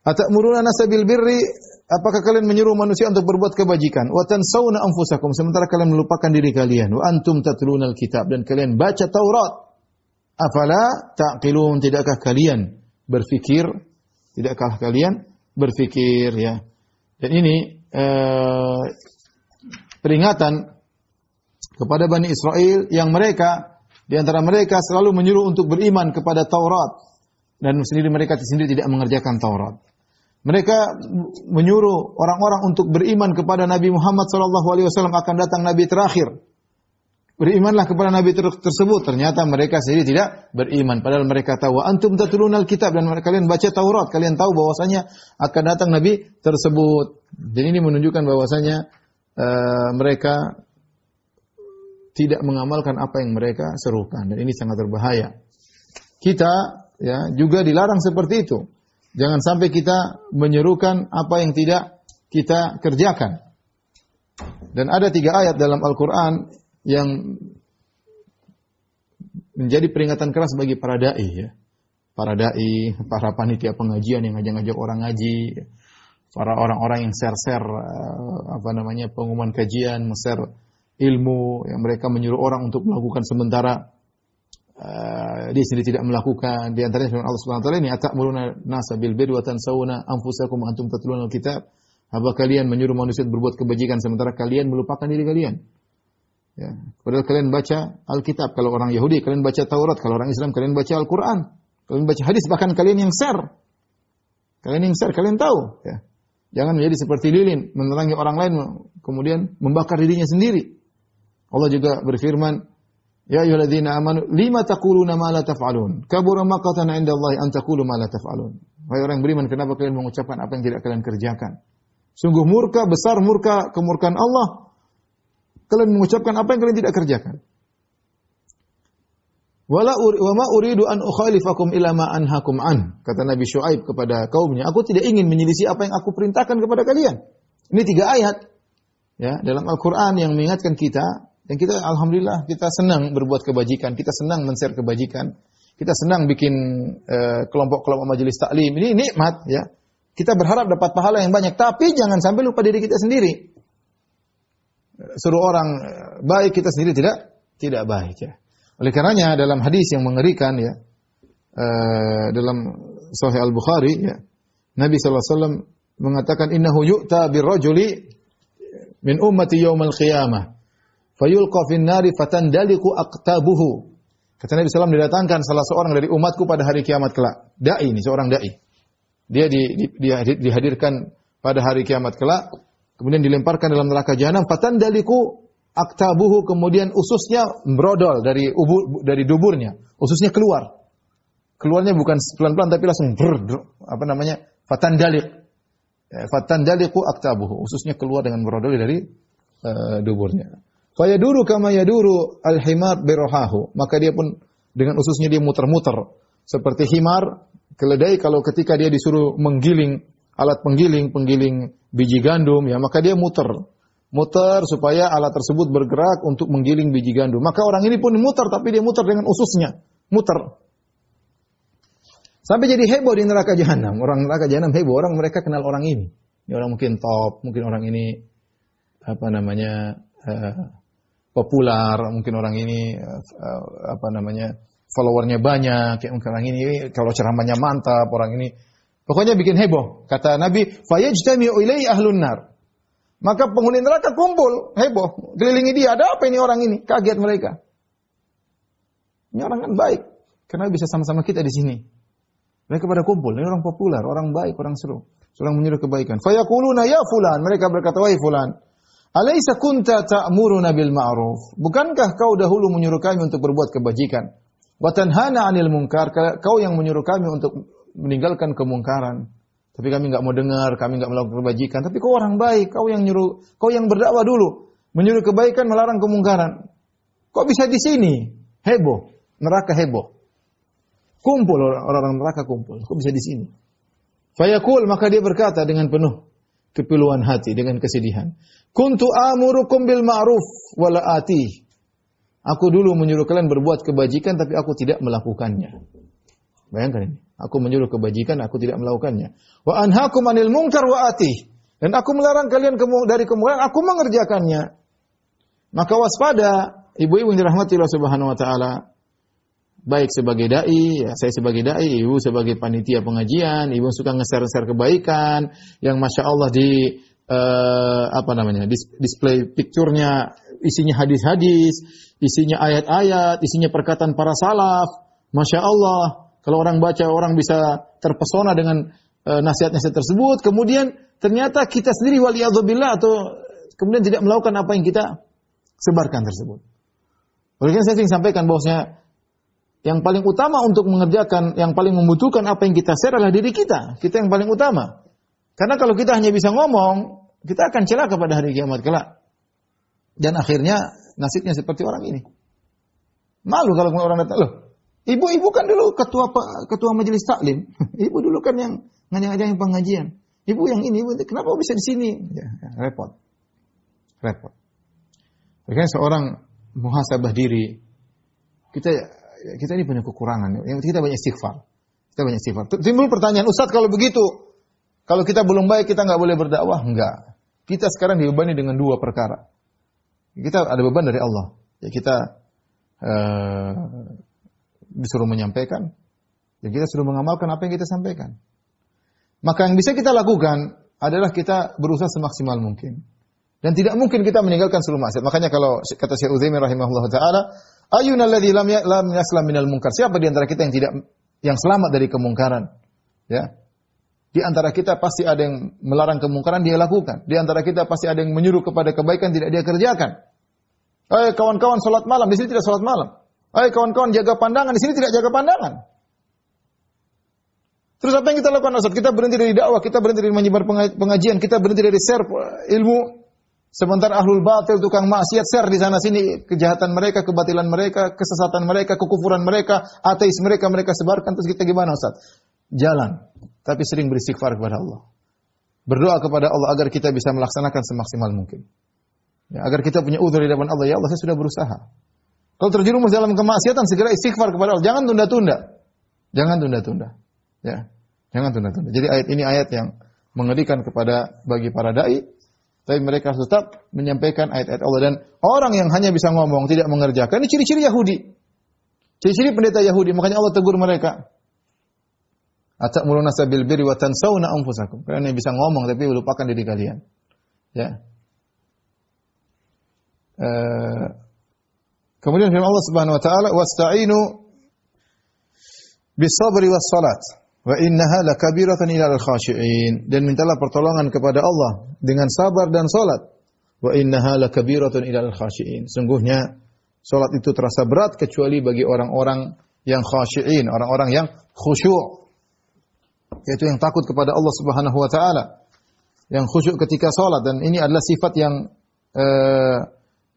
Atamuruna nasa bil birri, apakah kalian menyuruh manusia untuk berbuat kebajikan? Wa tansawna anfusakum, sementara kalian melupakan diri kalian. Wa antum tatlunal kitab, dan kalian baca Taurat. Afala taqilun, tidakkah kalian berfikir? Tidakkah kalian berfikir, ya? Dan ini peringatan kepada Bani Israel yang mereka, di antara mereka selalu menyuruh untuk beriman kepada Taurat, dan mereka sendiri tidak mengerjakan Taurat. Mereka menyuruh orang-orang untuk beriman kepada Nabi Muhammad SAW, akan datang Nabi terakhir. Berimanlah kepada Nabi tersebut. Ternyata mereka sendiri tidak beriman. Padahal mereka tahu, antum tatlunal kitab, dan kalian baca Taurat. Kalian tahu bahwasanya akan datang Nabi tersebut. Dan ini menunjukkan bahwasanya mereka tidak mengamalkan apa yang mereka serukan, dan ini sangat berbahaya. Kita, ya, juga dilarang seperti itu. Jangan sampai kita menyerukan apa yang tidak kita kerjakan. Dan ada 3 ayat dalam Al-Quran yang menjadi peringatan keras bagi para dai, ya. Para dai, para panitia pengajian yang ngajak-ngajak orang ngaji, para orang-orang yang share-share pengumuman kajian, share ilmu, yang mereka menyuruh orang untuk melakukan sementara dia sendiri tidak melakukan. Di antaranya firman Allah Subhanahu wa taala ini, atamuruna nasa bil birri wa tansawna anfusakum wa antum tatluna al-kitab. Apa kalian menyuruh manusia berbuat kebajikan sementara kalian melupakan diri kalian? Ya, padahal kalian baca Alkitab. Kalau orang Yahudi kalian baca Taurat, kalau orang Islam kalian baca Al-Qur'an, kalian baca hadis, bahkan kalian yang share. Kalian tahu, ya. Jangan menjadi seperti lilin menerangi orang lain kemudian membakar dirinya sendiri. Allah juga berfirman, ya ayyuhalladzina amanu lima taquluna ma la taf'alun kabura maqatan 'indallahi an taqulu ma la taf'alun. Wahai orang beriman, kenapa kalian mengucapkan apa yang tidak kalian kerjakan? Sungguh besar kemurkaan Allah kalian mengucapkan apa yang kalian tidak kerjakan. Wa ma uridu an ukhalifakum ila ma anhakum an. Kata Nabi Syuaib kepada kaumnya, aku tidak ingin menyelisih apa yang aku perintahkan kepada kalian. Ini 3 ayat, ya, dalam Al-Qur'an yang mengingatkan kita. Dan kita, alhamdulillah, kita senang berbuat kebajikan, kita senang men-share kebajikan, kita senang bikin kelompok-kelompok majelis taklim. Ini nikmat, ya. Kita berharap dapat pahala yang banyak, tapi jangan sampai lupa diri kita sendiri. Suruh orang baik, kita sendiri tidak baik, ya. Oleh karenanya dalam hadis yang mengerikan, ya, dalam Sahih Al-Bukhari, ya, Nabi SAW mengatakan, innahu yu'ta birrajuli min ummati yaumal qiyamah fayulqa fin nari fatandaliqu aqtabuhu. Kata Nabi SAW, didatangkan salah seorang dari umatku pada hari kiamat kelak. Dai ini, seorang dai. Dia dihadirkan pada hari kiamat kelak, kemudian dilemparkan dalam neraka jahanam, fatandaliku aktabuhu, kemudian ususnya brodol dari duburnya, ususnya keluar. Keluarnya bukan pelan-pelan tapi langsung fatandalik. Fatandaliku aktabuhu, ususnya keluar dengan brodol dari duburnya. Fayaduru kama yaduru al-himar birohahu, maka dia pun dengan ususnya dia muter-muter seperti himar, keledai kalau ketika dia disuruh menggiling alat penggiling biji gandum, ya maka dia muter supaya alat tersebut bergerak untuk menggiling biji gandum. Maka orang ini pun muter, tapi dia muter dengan ususnya, muter. Sampai jadi heboh di neraka jahanam. Orang neraka jahanam heboh, orang mereka kenal orang ini. Ini orang mungkin top, mungkin orang ini populer, mungkin orang ini followernya banyak, kayak mungkin orang ini kalau ceramahnya mantap, orang ini pokoknya bikin heboh. Kata Nabi, fayajtami'u ilaihi ahlun nar. Maka penghuni neraka kumpul, heboh, kelilingi dia. Ada apa ini orang ini? Kaget mereka. Ini orang kan baik, karena bisa sama-sama kita di sini. Mereka pada kumpul, ini orang populer, orang baik, orang seru, sedang menyuruh kebaikan. Fayaquluna ya fulan, mereka berkata, wahai fulan, alaysa kunta ta'muruna bil ma'ruf? Bukankah kau dahulu menyuruh kami untuk berbuat kebajikan? Wa tanhana 'anil munkar, kau yang menyuruh kami untuk meninggalkan kemungkaran. Tapi kami enggak mau dengar, kami enggak melakukan kebajikan. Tapi kau orang baik, kau yang berdakwah dulu, menyuruh kebaikan, melarang kemungkaran. Kok bisa di sini? Heboh, neraka heboh. Kumpul orang-orang neraka kumpul. Kok bisa di sini? Fayaqul, maka dia berkata dengan penuh kepiluan hati, dengan kesedihan. Kuntu amurukum bil ma'ruf wala ati. Aku dulu menyuruh kalian berbuat kebajikan tapi aku tidak melakukannya. Bayangkan ini. Aku menyuruh kebajikan, aku tidak melakukannya. Wa anhaakum 'anil munkar wa ati. Dan aku melarang kalian dari kemungkaran, aku mengerjakannya. Maka waspada, ibu-ibu yang dirahmati Allah Subhanahu wa taala. Baik sebagai dai, ya saya sebagai dai, ibu sebagai panitia pengajian, ibu suka nge-share kebaikan yang Masya Allah di display picture-nya isinya hadis-hadis, isinya ayat-ayat, isinya perkataan para salaf. Masya Allah, kalau orang baca orang bisa terpesona dengan nasihat-nasihat tersebut. Kemudian ternyata kita sendiri waliyadzubillah atau kemudian tidak melakukan apa yang kita sebarkan tersebut. Oleh karena saya sering sampaikan bahwasanya yang paling utama untuk mengerjakan, yang paling membutuhkan apa yang kita share adalah diri kita. Kita yang paling utama. Karena kalau kita hanya bisa ngomong, kita akan celaka pada hari kiamat kelak. Dan akhirnya nasibnya seperti orang ini. Malu kalau orang datang, loh, ibu kan dulu ketua majelis taklim. Ibu dulu kan yang ngajak-ngajak pengajian. Ibu yang ini, kenapa bisa di sini? Ya, repot. Karena seorang muhasabah diri, kita ini punya kekurangan. Yang kita banyak istighfar. Timbul pertanyaan, Ustaz kalau begitu, kalau kita belum baik kita enggak boleh berdakwah? Enggak. Kita sekarang dibebani dengan dua perkara. Kita ada beban dari Allah. Ya kita disuruh menyampaikan, dan kita suruh mengamalkan apa yang kita sampaikan. Maka yang bisa kita lakukan adalah kita berusaha semaksimal mungkin. Dan tidak mungkin kita meninggalkan seluruh maksiat. Makanya kalau kata Syekh Utsaimin rahimahullah taala, ayyuna alladzi lam yaslam minal munkar? Siapa di antara kita yang selamat dari kemungkaran? Ya. Di antara kita pasti ada yang melarang kemungkaran, dia lakukan. Di antara kita pasti ada yang menyuruh kepada kebaikan, tidak dia kerjakan. Kawan-kawan salat malam, di sini tidak salat malam. Kawan-kawan jaga pandangan, di sini tidak jaga pandangan. Terus apa yang kita lakukan, Ustaz? Kita berhenti dari dakwah, kita berhenti dari menyebar pengajian, kita berhenti dari share ilmu. Sementara ahlul batil, tukang maksiat, share di sana sini kejahatan mereka, kebatilan mereka, kesesatan mereka, kekufuran mereka, ateis mereka sebarkan. Terus kita gimana, Ustaz? Jalan, tapi sering beristighfar kepada Allah. Berdoa kepada Allah agar kita bisa melaksanakan semaksimal mungkin. Ya, agar kita punya udzur di depan Allah. Ya Allah, saya sudah berusaha. Kalau terjerumus dalam kemaksiatan, segera istighfar kepada Allah. Jangan tunda-tunda. Ya, jangan tunda-tunda. Jadi ayat ini ayat yang mengerikan bagi para dai. Tapi mereka tetap menyampaikan ayat-ayat Allah. Dan orang yang hanya bisa ngomong, tidak mengerjakan, ini ciri-ciri Yahudi. Ciri-ciri pendeta Yahudi. Makanya Allah tegur mereka. Atamuruna bil birri wa tansawna anfusakum. Kalian yang bisa ngomong tapi lupakan diri kalian. Ya. Kemudian firman Allah Subhanahu wa taala, "Wasta'inu bis sabri was salat." Wa innaha lakabiratun ilal khashi'in. Dan mintalah pertolongan kepada Allah dengan sabar dan salat. Wa innaha lakabiratun ilal khashi'in. Sungguhnya salat itu terasa berat kecuali bagi orang-orang yang khashi'in, orang-orang yang khusyuk. Yaitu yang takut kepada Allah Subhanahu wa taala. Yang khusyuk ketika salat, dan ini adalah sifat yang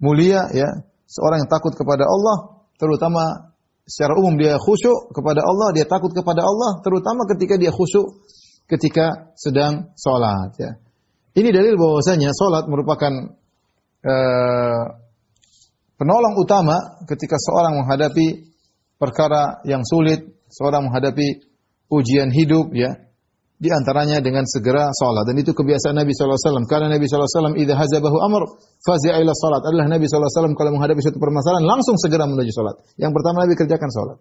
mulia ya. Seorang yang takut kepada Allah, terutama secara umum dia khusyuk kepada Allah, dia takut kepada Allah, terutama ketika dia khusyuk ketika sedang salat ya. Ini dalil bahwasanya salat merupakan penolong utama ketika seorang menghadapi perkara yang sulit, seorang menghadapi ujian hidup ya. Di antaranya dengan segera salat, dan itu kebiasaan Nabi sallallahu alaihi wasallam. Karena Nabi sallallahu alaihi wasallam idza hazabahu amr fazi'a ila salat. Adalah Nabi sallallahu alaihi wasallam kalau menghadapi suatu permasalahan langsung segera menuju salat. Yang pertama Nabi kerjakan salat.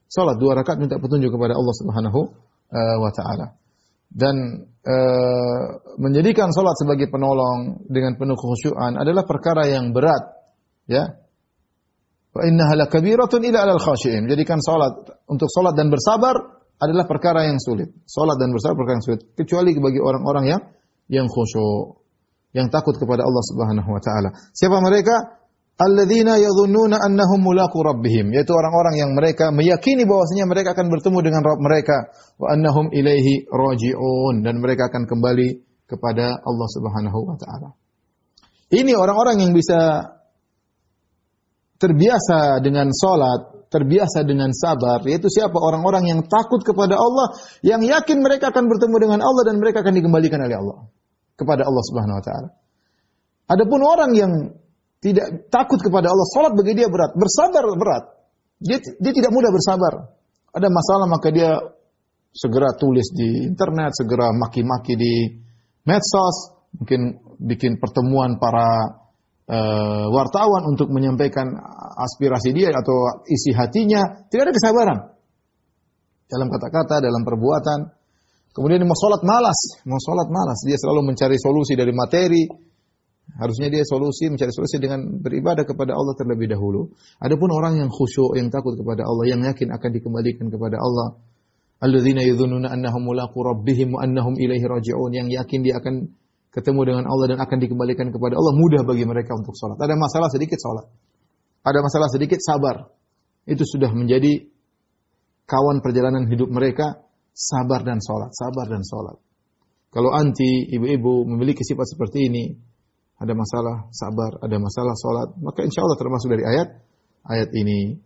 Salat 2 rakaat minta petunjuk kepada Allah Subhanahu wa taala. Dan menjadikan salat sebagai penolong dengan penuh kekhusyuan adalah perkara yang berat ya. Wa innaha lakabiratun ila alal khashi'in. Jadikan salat, untuk salat dan bersabar adalah perkara yang sulit. Salat dan bersabar perkara yang sulit, kecuali bagi orang-orang yang khusyuk, yang takut kepada Allah Subhanahu wa taala. Siapa mereka? Alladzina yadhunnuna annahum mulaqu rabbihim, yaitu orang-orang yang mereka meyakini bahwasanya mereka akan bertemu dengan Rabb mereka, wa annahum ilaihi raji'un, dan mereka akan kembali kepada Allah Subhanahu wa taala. Ini orang-orang yang bisa terbiasa dengan salat, terbiasa dengan sabar, yaitu siapa? Orang-orang yang takut kepada Allah, yang yakin mereka akan bertemu dengan Allah dan mereka akan dikembalikan oleh Allah kepada Allah Subhanahu wa taala. Adapun orang yang tidak takut kepada Allah, salat bagi dia berat, bersabar berat. Dia tidak mudah bersabar. Ada masalah maka dia segera tulis di internet, segera maki-maki di medsos, mungkin bikin pertemuan para wartawan untuk menyampaikan aspirasi dia atau isi hatinya. Tidak ada kesabaran dalam kata-kata, dalam perbuatan. Kemudian mau salat malas. Dia selalu mencari solusi dari materi. Harusnya dia mencari solusi dengan beribadah kepada Allah terlebih dahulu. Adapun orang yang khusyuk, yang takut kepada Allah, yang yakin akan dikembalikan kepada Allah, alladzina yadhunnuna annahum mulaqu rabbihim wa annahum ilaihi raji'un, yang yakin dia akan ketemu dengan Allah dan akan dikembalikan kepada Allah, mudah bagi mereka untuk salat. Ada masalah sedikit salat. Ada masalah sedikit sabar. Itu sudah menjadi kawan perjalanan hidup mereka, sabar dan salat, sabar dan salat. Kalau anti, ibu-ibu memiliki sifat seperti ini, ada masalah sabar, ada masalah salat, maka insya Allah termasuk dari ayat ini.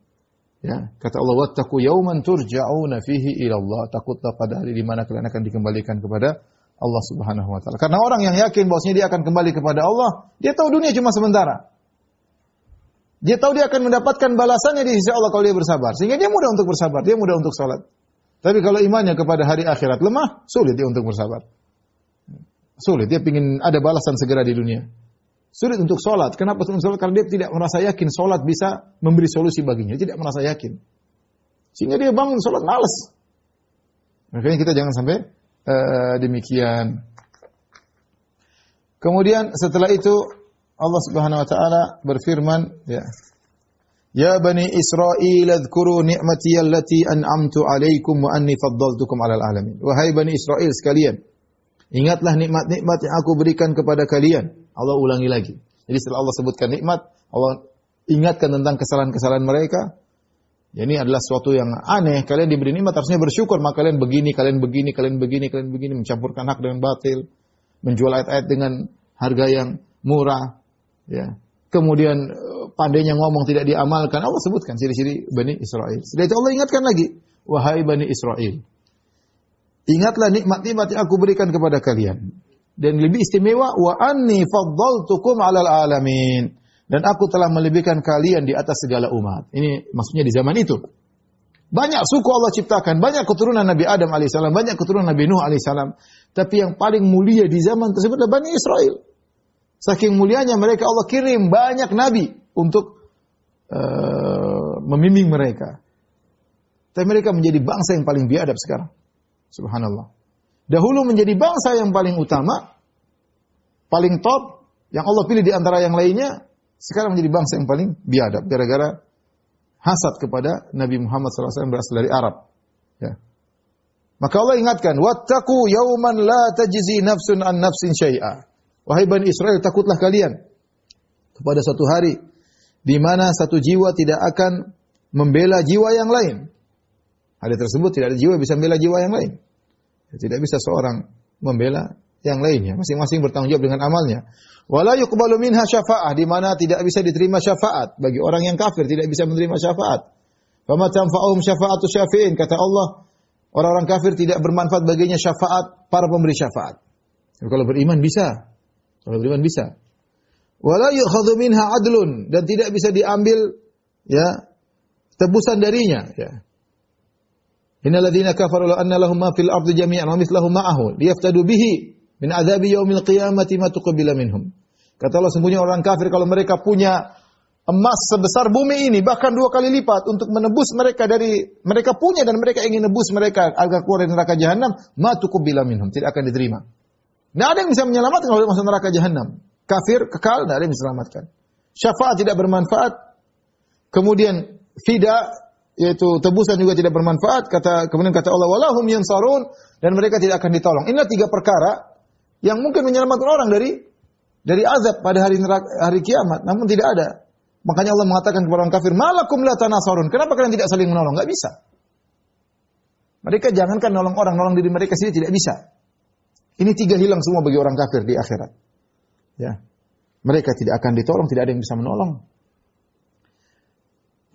Ya, kata Allah, wattaqu yawman turja'una fihi ila Allah. Takutlah pada hari di mana kalian akan dikembalikan kepada Allah Subhanahu wa taala. Karena orang yang yakin bahwasanya dia akan kembali kepada Allah, dia tahu dunia cuma sementara. Dia tahu dia akan mendapatkan balasannya di sisi Allah kalau dia bersabar. Sehingga dia mudah untuk bersabar, dia mudah untuk salat. Tapi kalau imannya kepada hari akhirat lemah, sulit dia untuk bersabar. Sulit, dia ingin ada balasan segera di dunia. Sulit untuk salat. Kenapa sulit salat? Karena dia tidak merasa yakin salat bisa memberi solusi baginya. Dia tidak merasa yakin. Sehingga dia bangun salat malas. Makanya kita jangan sampai demikian. Kemudian setelah itu Allah Subhanahu wa taala berfirman, ya bani Israil adhkuru ni'mati allati an'amtu 'alaikum wa anni faddaltukum 'alal 'alamin. Wahai bani Israil sekalian, ingatlah nikmat-nikmat yang aku berikan kepada kalian. Allah ulangi lagi. Jadi setelah Allah sebutkan nikmat, Allah ingatkan tentang kesalahan-kesalahan mereka. Ya, ini adalah sesuatu yang aneh. Kalian diberi nikmat harusnya bersyukur, maka kalian begini, mencampurkan hak dengan batil, menjual ayat-ayat dengan harga yang murah, ya. Kemudian pandainya ngomong tidak diamalkan. Allah sebutkan ciri-ciri Bani Israil. Setelah itu Allah ingatkan lagi, wahai Bani Israil, ingatlah nikmat-nikmat yang aku berikan kepada kalian. Dan lebih istimewa, wa anni faddaltukum 'alal 'alamin. Dan aku telah melebihkan kalian di atas segala umat. Ini maksudnya di zaman itu. Banyak suku Allah ciptakan, banyak keturunan Nabi Adam alaihissalam, banyak keturunan Nabi Nuh alaihissalam. Tapi yang paling mulia di zaman tersebut adalah Bani Israil. Saking mulianya mereka, Allah kirim banyak nabi untuk membimbing mereka. Tapi mereka menjadi bangsa yang paling biadab sekarang. Subhanallah. Dahulu menjadi bangsa yang paling utama, paling top, yang Allah pilih di antara yang lainnya. Sekarang menjadi bangsa yang paling biadab gara-gara hasad kepada Nabi Muhammad SAW berasal dari Arab. Ya. Maka Allah ingatkan, wattaqu yauman la tajzi nafsun an nafsin syai'a. Wahai Bani Israel, takutlah kalian kepada satu hari di mana satu jiwa tidak akan membela jiwa yang lain. Hari tersebut tidak ada jiwa bisa membela jiwa yang lain. Tidak bisa seorang membela yang lainnya. Masing-masing bertanggung jawab dengan amalnya. Wala yuqbalu minha syafa'ah, di mana tidak bisa diterima syafaat. Bagi orang yang kafir tidak bisa menerima syafaat. Fama tanfa'uhum syafa'atu syafi'in, kata Allah, orang-orang kafir tidak bermanfaat baginya syafaat para pemberi syafaat. Kalau beriman bisa. Kalau beriman bisa. Wala yu'khadhu minha adlun, dan tidak bisa diambil ya tebusan darinya, ya. Innal ladzina kafaru la anna lahum ma fil ardi jami'an wa mithluhu ma'ahu liyaftadu bihi min adzabi yaumil qiyamati ma tuqbila minhum. Kata Allah, sesungguhnya orang kafir kalau mereka punya emas sebesar bumi ini bahkan 2 kali lipat untuk menebus mereka dari mereka punya dan mereka ingin nebus mereka agar keluar dari neraka jahanam, ma tuqbila minhum, tidak akan diterima. Tidak ada yang bisa menyelamatkan kalau masuk neraka jahanam. Kafir kekal, tidak ada yang bisa selamatkan. Syafaat tidak bermanfaat. Kemudian fida, yaitu tebusan juga tidak bermanfaat. Kemudian kata Allah, walahum yansarun, dan mereka tidak akan ditolong. Inilah 3 perkara yang mungkin menyelamatkan orang dari azab pada hari kiamat, namun tidak ada. Makanya Allah mengatakan kepada orang kafir, malakum la tanasarun. Kenapa kalian tidak saling menolong? Enggak bisa. Mereka jangankan nolong orang, nolong diri mereka sendiri tidak bisa. Ini 3 hilang semua bagi orang kafir di akhirat. Ya. Mereka tidak akan ditolong, tidak ada yang bisa menolong.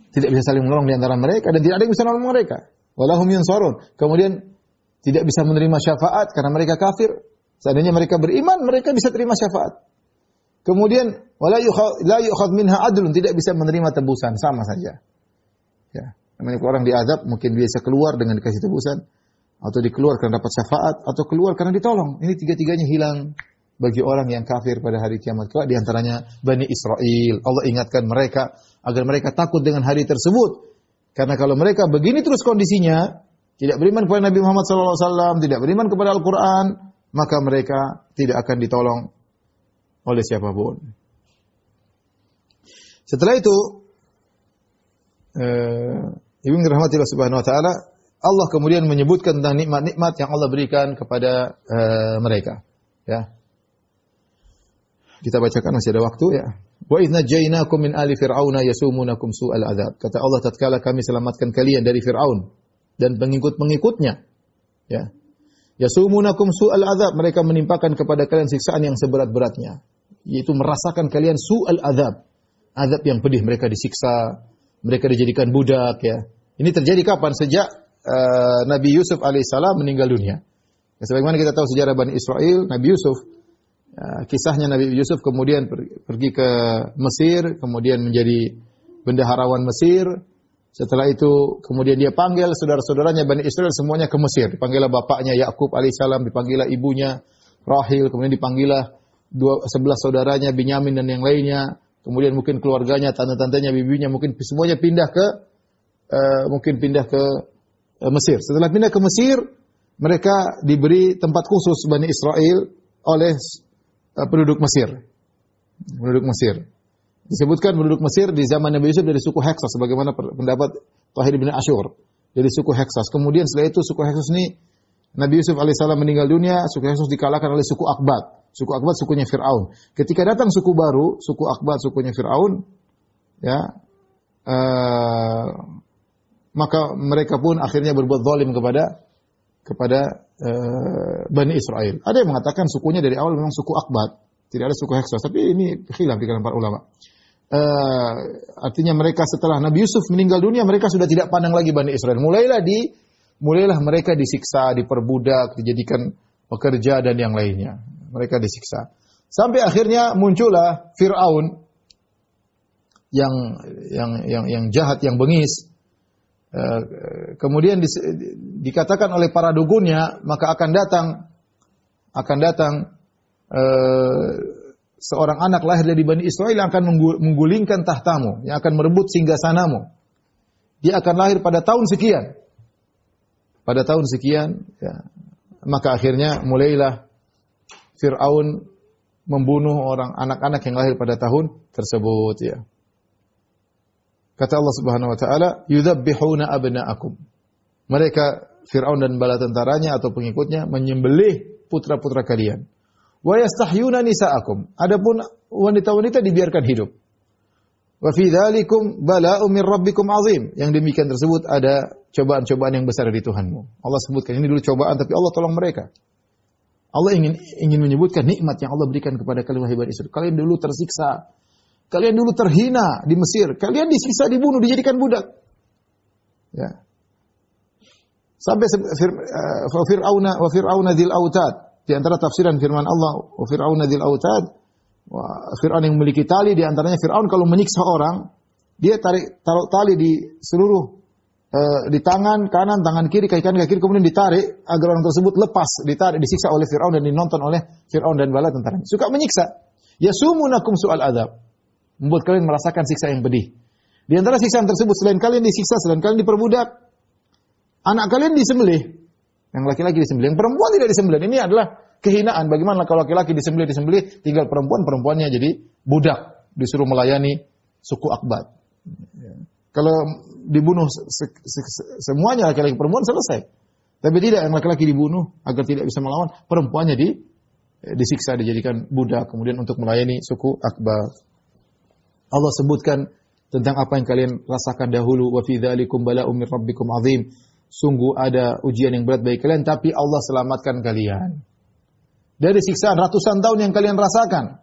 Tidak bisa saling menolong di antara mereka dan tidak ada yang bisa menolong mereka. Walahum yansarun. Kemudian tidak bisa menerima syafaat karena mereka kafir. Seandainya mereka beriman, mereka bisa terima syafaat. Kemudian la yu'khadh minha adlun, tidak bisa menerima tebusan, sama saja. Ya. Namanya orang diazab mungkin bisa keluar dengan dikasih tebusan, atau dikeluar karena dapat syafaat, atau keluar karena ditolong. Ini 3-tiganya hilang bagi orang yang kafir pada hari kiamat kelak, di antaranya Bani Israel. Allah ingatkan mereka agar mereka takut dengan hari tersebut. Karena kalau mereka begini terus kondisinya, tidak beriman kepada Nabi Muhammad SAW, tidak beriman kepada Al-Quran, maka mereka tidak akan ditolong oleh siapapun. Setelah itu, Ibn Rahmatillah Subhanahu Wa Taala, Allah kemudian menyebutkan tentang nikmat-nikmat yang Allah berikan kepada mereka. Ya. Kita bacakan, masih ada waktu, ya. Wa idz najaynakum min ali fir'auna yasumunakum su'al adzab. Kata Allah, tatkala kami selamatkan kalian dari Firaun dan pengikut-pengikutnya, ya. Yasumunakum su'al adzab, mereka menimpakan kepada kalian siksaan yang seberat-beratnya, yaitu merasakan kalian su'al adzab. Azab yang pedih, mereka disiksa, mereka dijadikan budak, ya. Ini terjadi kapan? Sejak Nabi Yusuf alaihissalam meninggal dunia. Ya, sebagaimana kita tahu sejarah Bani Israel, Nabi Yusuf, kisahnya Nabi Yusuf kemudian pergi ke Mesir, kemudian menjadi bendaharawan Mesir. Setelah itu kemudian dia panggil saudara-saudaranya Bani Israel semuanya ke Mesir. Dipanggillah bapaknya Yakub alaihissalam, dipanggillah ibunya Rahil, kemudian dipanggillah 11 saudaranya Binyamin dan yang lainnya. Kemudian mungkin keluarganya, tante-tantenya, bibinya, mungkin semuanya pindah ke Mesir. Setelah pindah ke Mesir, mereka diberi tempat khusus Bani Israel oleh penduduk Mesir. Penduduk Mesir. Disebutkan penduduk Mesir di zaman Nabi Yusuf dari suku Heksos, sebagaimana pendapat Tahir bin Asyur, dari suku Heksos. Kemudian setelah itu suku Heksos ini, Nabi Yusuf alaihissalam meninggal dunia, suku Heksos dikalahkan oleh suku Akbat. Suku Akbat sukunya Fir'aun. Ketika datang suku baru, suku Akbat sukunya Fir'aun, ya, maka mereka pun akhirnya berbuat zalim kepada Bani Israel. Ada yang mengatakan sukunya dari awal memang suku Akbat, tidak ada suku Heksos, tapi ini khilaf di kalangan para ulama. Artinya mereka setelah Nabi Yusuf meninggal dunia, mereka sudah tidak pandang lagi Bani Israel. Mulailah mereka disiksa, diperbudak, dijadikan pekerja dan yang lainnya. Mereka disiksa. Sampai akhirnya muncullah Fir'aun yang jahat, yang bengis. Kemudian dikatakan oleh para dukunnya, maka akan datang seorang anak lahir dari Bani Israel yang akan menggulingkan tahtamu, yang akan merebut singgasanamu. Dia akan lahir pada tahun sekian. Pada tahun sekian, ya. Maka akhirnya mulailah Fir'aun membunuh anak-anak yang lahir pada tahun tersebut, ya. Kata Allah Subhanahu wa taala, "Yudzabbihuna abna'akum." Mereka Fir'aun dan bala tentaranya atau pengikutnya menyembelih putra-putra kalian. Wa yastahyuna nisa'akum. Adapun wanita-wanita dibiarkan hidup. Wa fi dzalikum bala'un min rabbikum 'azim. Yang demikian tersebut ada cobaan-cobaan yang besar dari Tuhanmu. Allah sebutkan ini dulu cobaan, tapi Allah tolong mereka. Allah ingin menyebutkan nikmat yang Allah berikan kepada kalian wahai Bani Israil. Kalian dulu tersiksa. Kalian dulu terhina di Mesir. Kalian disiksa, dibunuh, dijadikan budak. Ya. Sampai Fir'auna dzil autad. Di antara tafsiran firman Allah, wa Fir'auna dzil autad. Fir'aun yang memiliki tali, di antaranya Fir'aun kalau menyiksa orang, dia taruh tali di seluruh di tangan kanan, tangan kiri, kaki kanan, kaki kiri, kemudian ditarik agar orang tersebut lepas, ditarik, disiksa oleh Fir'aun dan dinonton oleh Fir'aun dan bala tentaranya. Suka menyiksa. Yasumunakum su'al adzab. Membuat kalian merasakan siksa yang pedih. Di antara siksaan tersebut, selain kalian disiksa, selain kalian diperbudak, anak kalian disembelih. Yang laki-laki disembelih, yang perempuan tidak disembelih. Ini adalah kehinaan. Bagaimana kalau laki-laki disembelih, tinggal perempuannya jadi budak, disuruh melayani suku Akbat. Kalau dibunuh semuanya laki-laki perempuan selesai. Tapi tidak, yang laki-laki dibunuh agar tidak bisa melawan, perempuannya disiksa, dijadikan budak kemudian untuk melayani suku Akbat. Allah sebutkan tentang apa yang kalian rasakan dahulu, wa fi dzalikum bala'un min rabbikum 'azim. Sungguh ada ujian yang berat bagi kalian, tapi Allah selamatkan kalian dari siksaan ratusan tahun yang kalian rasakan.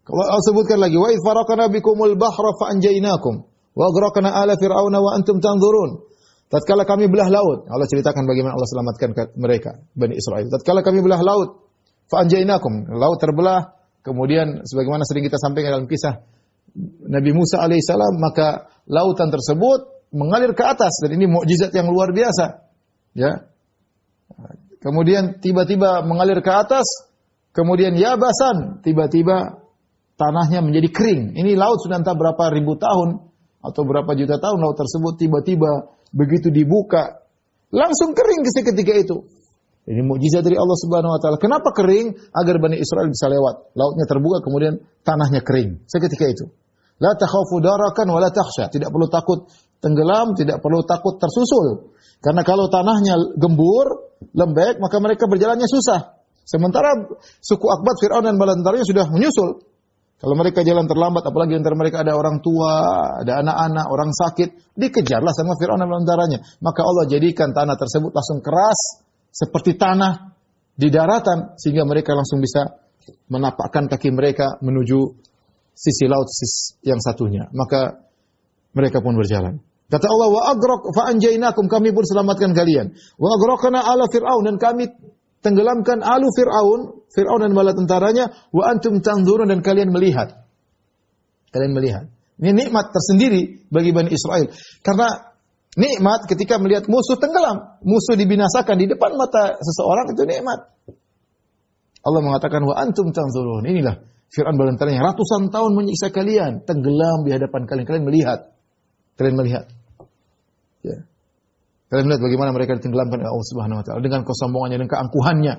Kalau Allah sebutkan lagi, wa idh faraqna bikumul bahra fa anjaynakum wa aghraqna ala fir'auna wa antum tanzurun. Tatkala kami belah laut, Allah ceritakan bagaimana Allah selamatkan mereka, Bani Israil. Tatkala kami belah laut, fa anjaynakum, laut terbelah, kemudian sebagaimana sering kita sampaikan dalam kisah Nabi Musa alaihissalam, maka lautan tersebut mengalir ke atas, dan ini mukjizat yang luar biasa. Ya. Kemudian tiba-tiba mengalir ke atas, kemudian yabasan, tiba-tiba tanahnya menjadi kering. Ini laut sudah entah berapa ribu tahun atau berapa juta tahun laut tersebut tiba-tiba begitu dibuka langsung kering seketika itu. Ini mukjizat dari Allah Subhanahu wa taala. Kenapa kering? Agar Bani Israil bisa lewat. Lautnya terbuka kemudian tanahnya kering seketika itu. La takhafu darakan wa la takhsha. Tidak perlu takut tenggelam, tidak perlu takut tersusul. Karena kalau tanahnya gembur, lembek, maka mereka berjalannya susah. Sementara suku Akbat, Fir'aun dan bala tentaranya sudah menyusul. Kalau mereka jalan terlambat, apalagi antara mereka ada orang tua, ada anak-anak, orang sakit, dikejarlah sama Fir'aun dan bala tentaranya. Maka Allah jadikan tanah tersebut langsung keras, seperti tanah di daratan, sehingga mereka langsung bisa menapakkan kaki mereka menuju sisi laut yang satunya. Maka mereka pun berjalan. Kata Allah, wa agraq fa anjaynakum, kami pun selamatkan kalian. Wa agraqna ala fir'aun, dan kami tenggelamkan alu Fir'aun dan bala tentaranya, wa antum tanzurun, dan kalian melihat. Kalian melihat. Ini nikmat tersendiri bagi Bani Israil. Karena nikmat ketika melihat musuh tenggelam, musuh dibinasakan di depan mata seseorang, itu nikmat. Allah mengatakan, wa antum tanzurun. Inilah Fir'aun bala tentaranya ratusan tahun menyiksa kalian, tenggelam di hadapan kalian. Kalian melihat. Kalian melihat. Ya. Kalian melihat bagaimana mereka ditenggelamkan oleh Allah Subhanahu wa taala dengan kesombongannya dan keangkuhannya.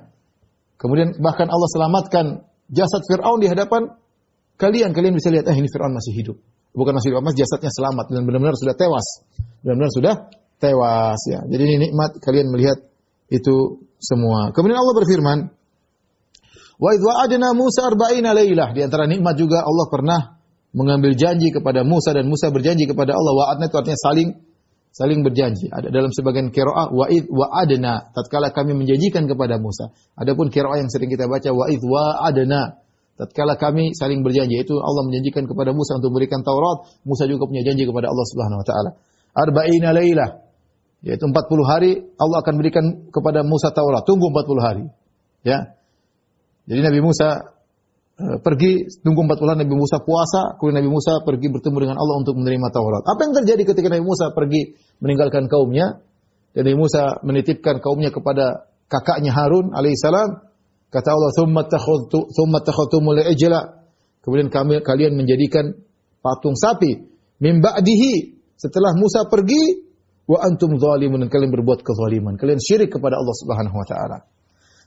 Kemudian bahkan Allah selamatkan jasad Fir'aun di hadapan kalian. Kalian bisa lihat, ini Fir'aun masih hidup. Bukan masih hidup, mas jasadnya selamat dan benar-benar sudah tewas. Benar-benar sudah tewas, ya. Jadi ini nikmat kalian melihat itu semua. Kemudian Allah berfirman, wa idh wa'adna Musa 40 lailah. Di antara nikmat juga Allah pernah mengambil janji kepada Musa dan Musa berjanji kepada Allah. Wa'adna itu artinya saling berjanji. Ada dalam sebagian qiraah wa'id wa'adna, tatkala kami menjanjikan kepada Musa. Adapun qiraah yang sering kita baca wa'id wa'adna, tatkala kami saling berjanji. Itu Allah menjanjikan kepada Musa untuk memberikan Taurat. Musa juga punya janji kepada Allah Subhanahu wa taala. 40 lailah, yaitu 40 hari Allah akan berikan kepada Musa Taurat. Tunggu 40 hari. Ya. Jadi Nabi Musa pergi, tunggu 40 hari Nabi Musa puasa, kemudian Nabi Musa pergi bertemu dengan Allah untuk menerima Taurat. Apa yang terjadi ketika Nabi Musa pergi meninggalkan kaumnya, dan Nabi Musa menitipkan kaumnya kepada kakaknya Harun alaihissalam? Kata Allah, "Tsumma takhudtumul ijla." Kemudian kalian menjadikan patung sapi. Min ba'dihi, setelah Musa pergi, wa antum zalimun, kalian berbuat kezaliman. Kalian syirik kepada Allah Subhanahu wa taala.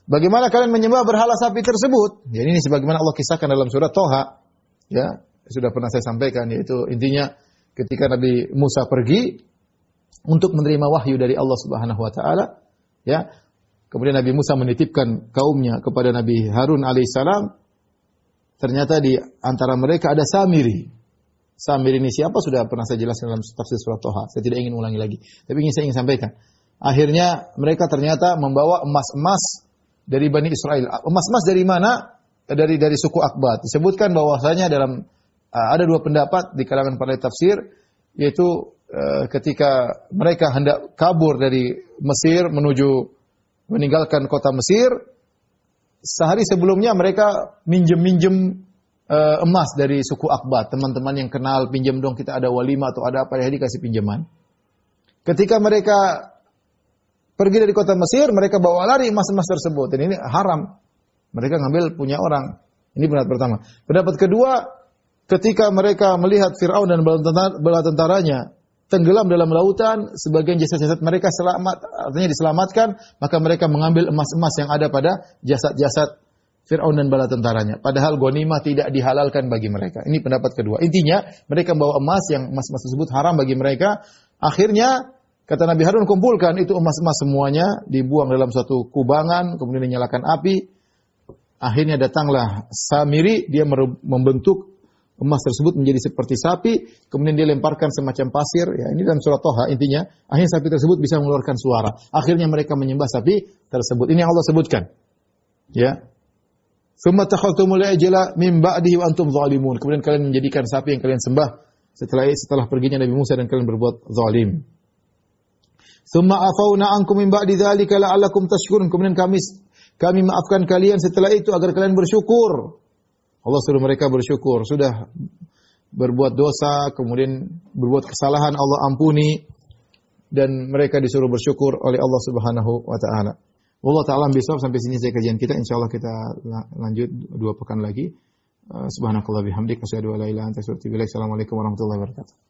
Bagaimana kalian menyembah berhala sapi tersebut? Ya, ini sebagaimana Allah kisahkan dalam surat Toha. Ya, sudah pernah saya sampaikan, yaitu intinya ketika Nabi Musa pergi, untuk menerima wahyu dari Allah Subhanahu wa taala, ya. Kemudian Nabi Musa menitipkan kaumnya kepada Nabi Harun alaihissalam. Ternyata di antara mereka ada Samiri. Samiri ini siapa sudah pernah saya jelaskan dalam tafsir surat Thaha. Saya tidak ingin ulangi lagi. Tapi saya ingin sampaikan. Akhirnya mereka ternyata membawa emas-emas dari Bani Israel. Emas-emas dari mana? Dari suku Akbat. Disebutkan bahwasanya dalam ada dua pendapat di kalangan para tafsir, yaitu ketika mereka hendak kabur dari Mesir menuju meninggalkan kota Mesir, sehari sebelumnya mereka minjem emas dari suku Akbat. Teman-teman yang kenal, pinjam dong, kita ada walimah atau ada apa, jadi kasih pinjaman. Ketika mereka pergi dari kota Mesir, mereka bawa lari emas-emas tersebut. Dan ini haram. Mereka ngambil punya orang. Ini pendapat pertama. Pendapat kedua, ketika mereka melihat Fir'aun dan bala tentaranya tenggelam dalam lautan, sebagian jasad-jasad mereka selamat, artinya diselamatkan, maka mereka mengambil emas-emas yang ada pada jasad-jasad Fir'aun dan bala tentaranya. Padahal ghanimah tidak dihalalkan bagi mereka. Ini pendapat kedua. Intinya, mereka membawa emas yang emas-emas tersebut haram bagi mereka. Akhirnya, kata Nabi Harun, kumpulkan itu emas-emas semuanya, dibuang dalam suatu kubangan, kemudian dinyalakan api. Akhirnya datanglah Samiri, dia membentuk emas tersebut menjadi seperti sapi, kemudian dia lemparkan semacam pasir. Ya, ini dalam surat Thaha intinya. Akhirnya sapi tersebut bisa mengeluarkan suara. Akhirnya mereka menyembah sapi tersebut. Ini yang Allah sebutkan. Ya. Tsumma takhaltumul ijla min ba'dihi wa antum zalimun. Kemudian kalian menjadikan sapi yang kalian sembah setelah perginya Nabi Musa dan kalian berbuat zalim. Tsumma afauna ankum min ba'di dzalika la'allakum tashkurun. Kemudian kami maafkan kalian setelah itu agar kalian bersyukur. Allah suruh mereka bersyukur. Sudah berbuat dosa, kemudian berbuat kesalahan, Allah ampuni. Dan mereka disuruh bersyukur oleh Allah Subhanahu wa ta'ala. Allah ta'ala besok sampai sini saya kajian kita. InsyaAllah kita lanjut 2 pekan lagi. Subhanakallah bihamdik. Asyhadu an la ilaha illa anta astaghfiruka wa atubu ilaik. Assalamualaikum warahmatullahi wabarakatuh.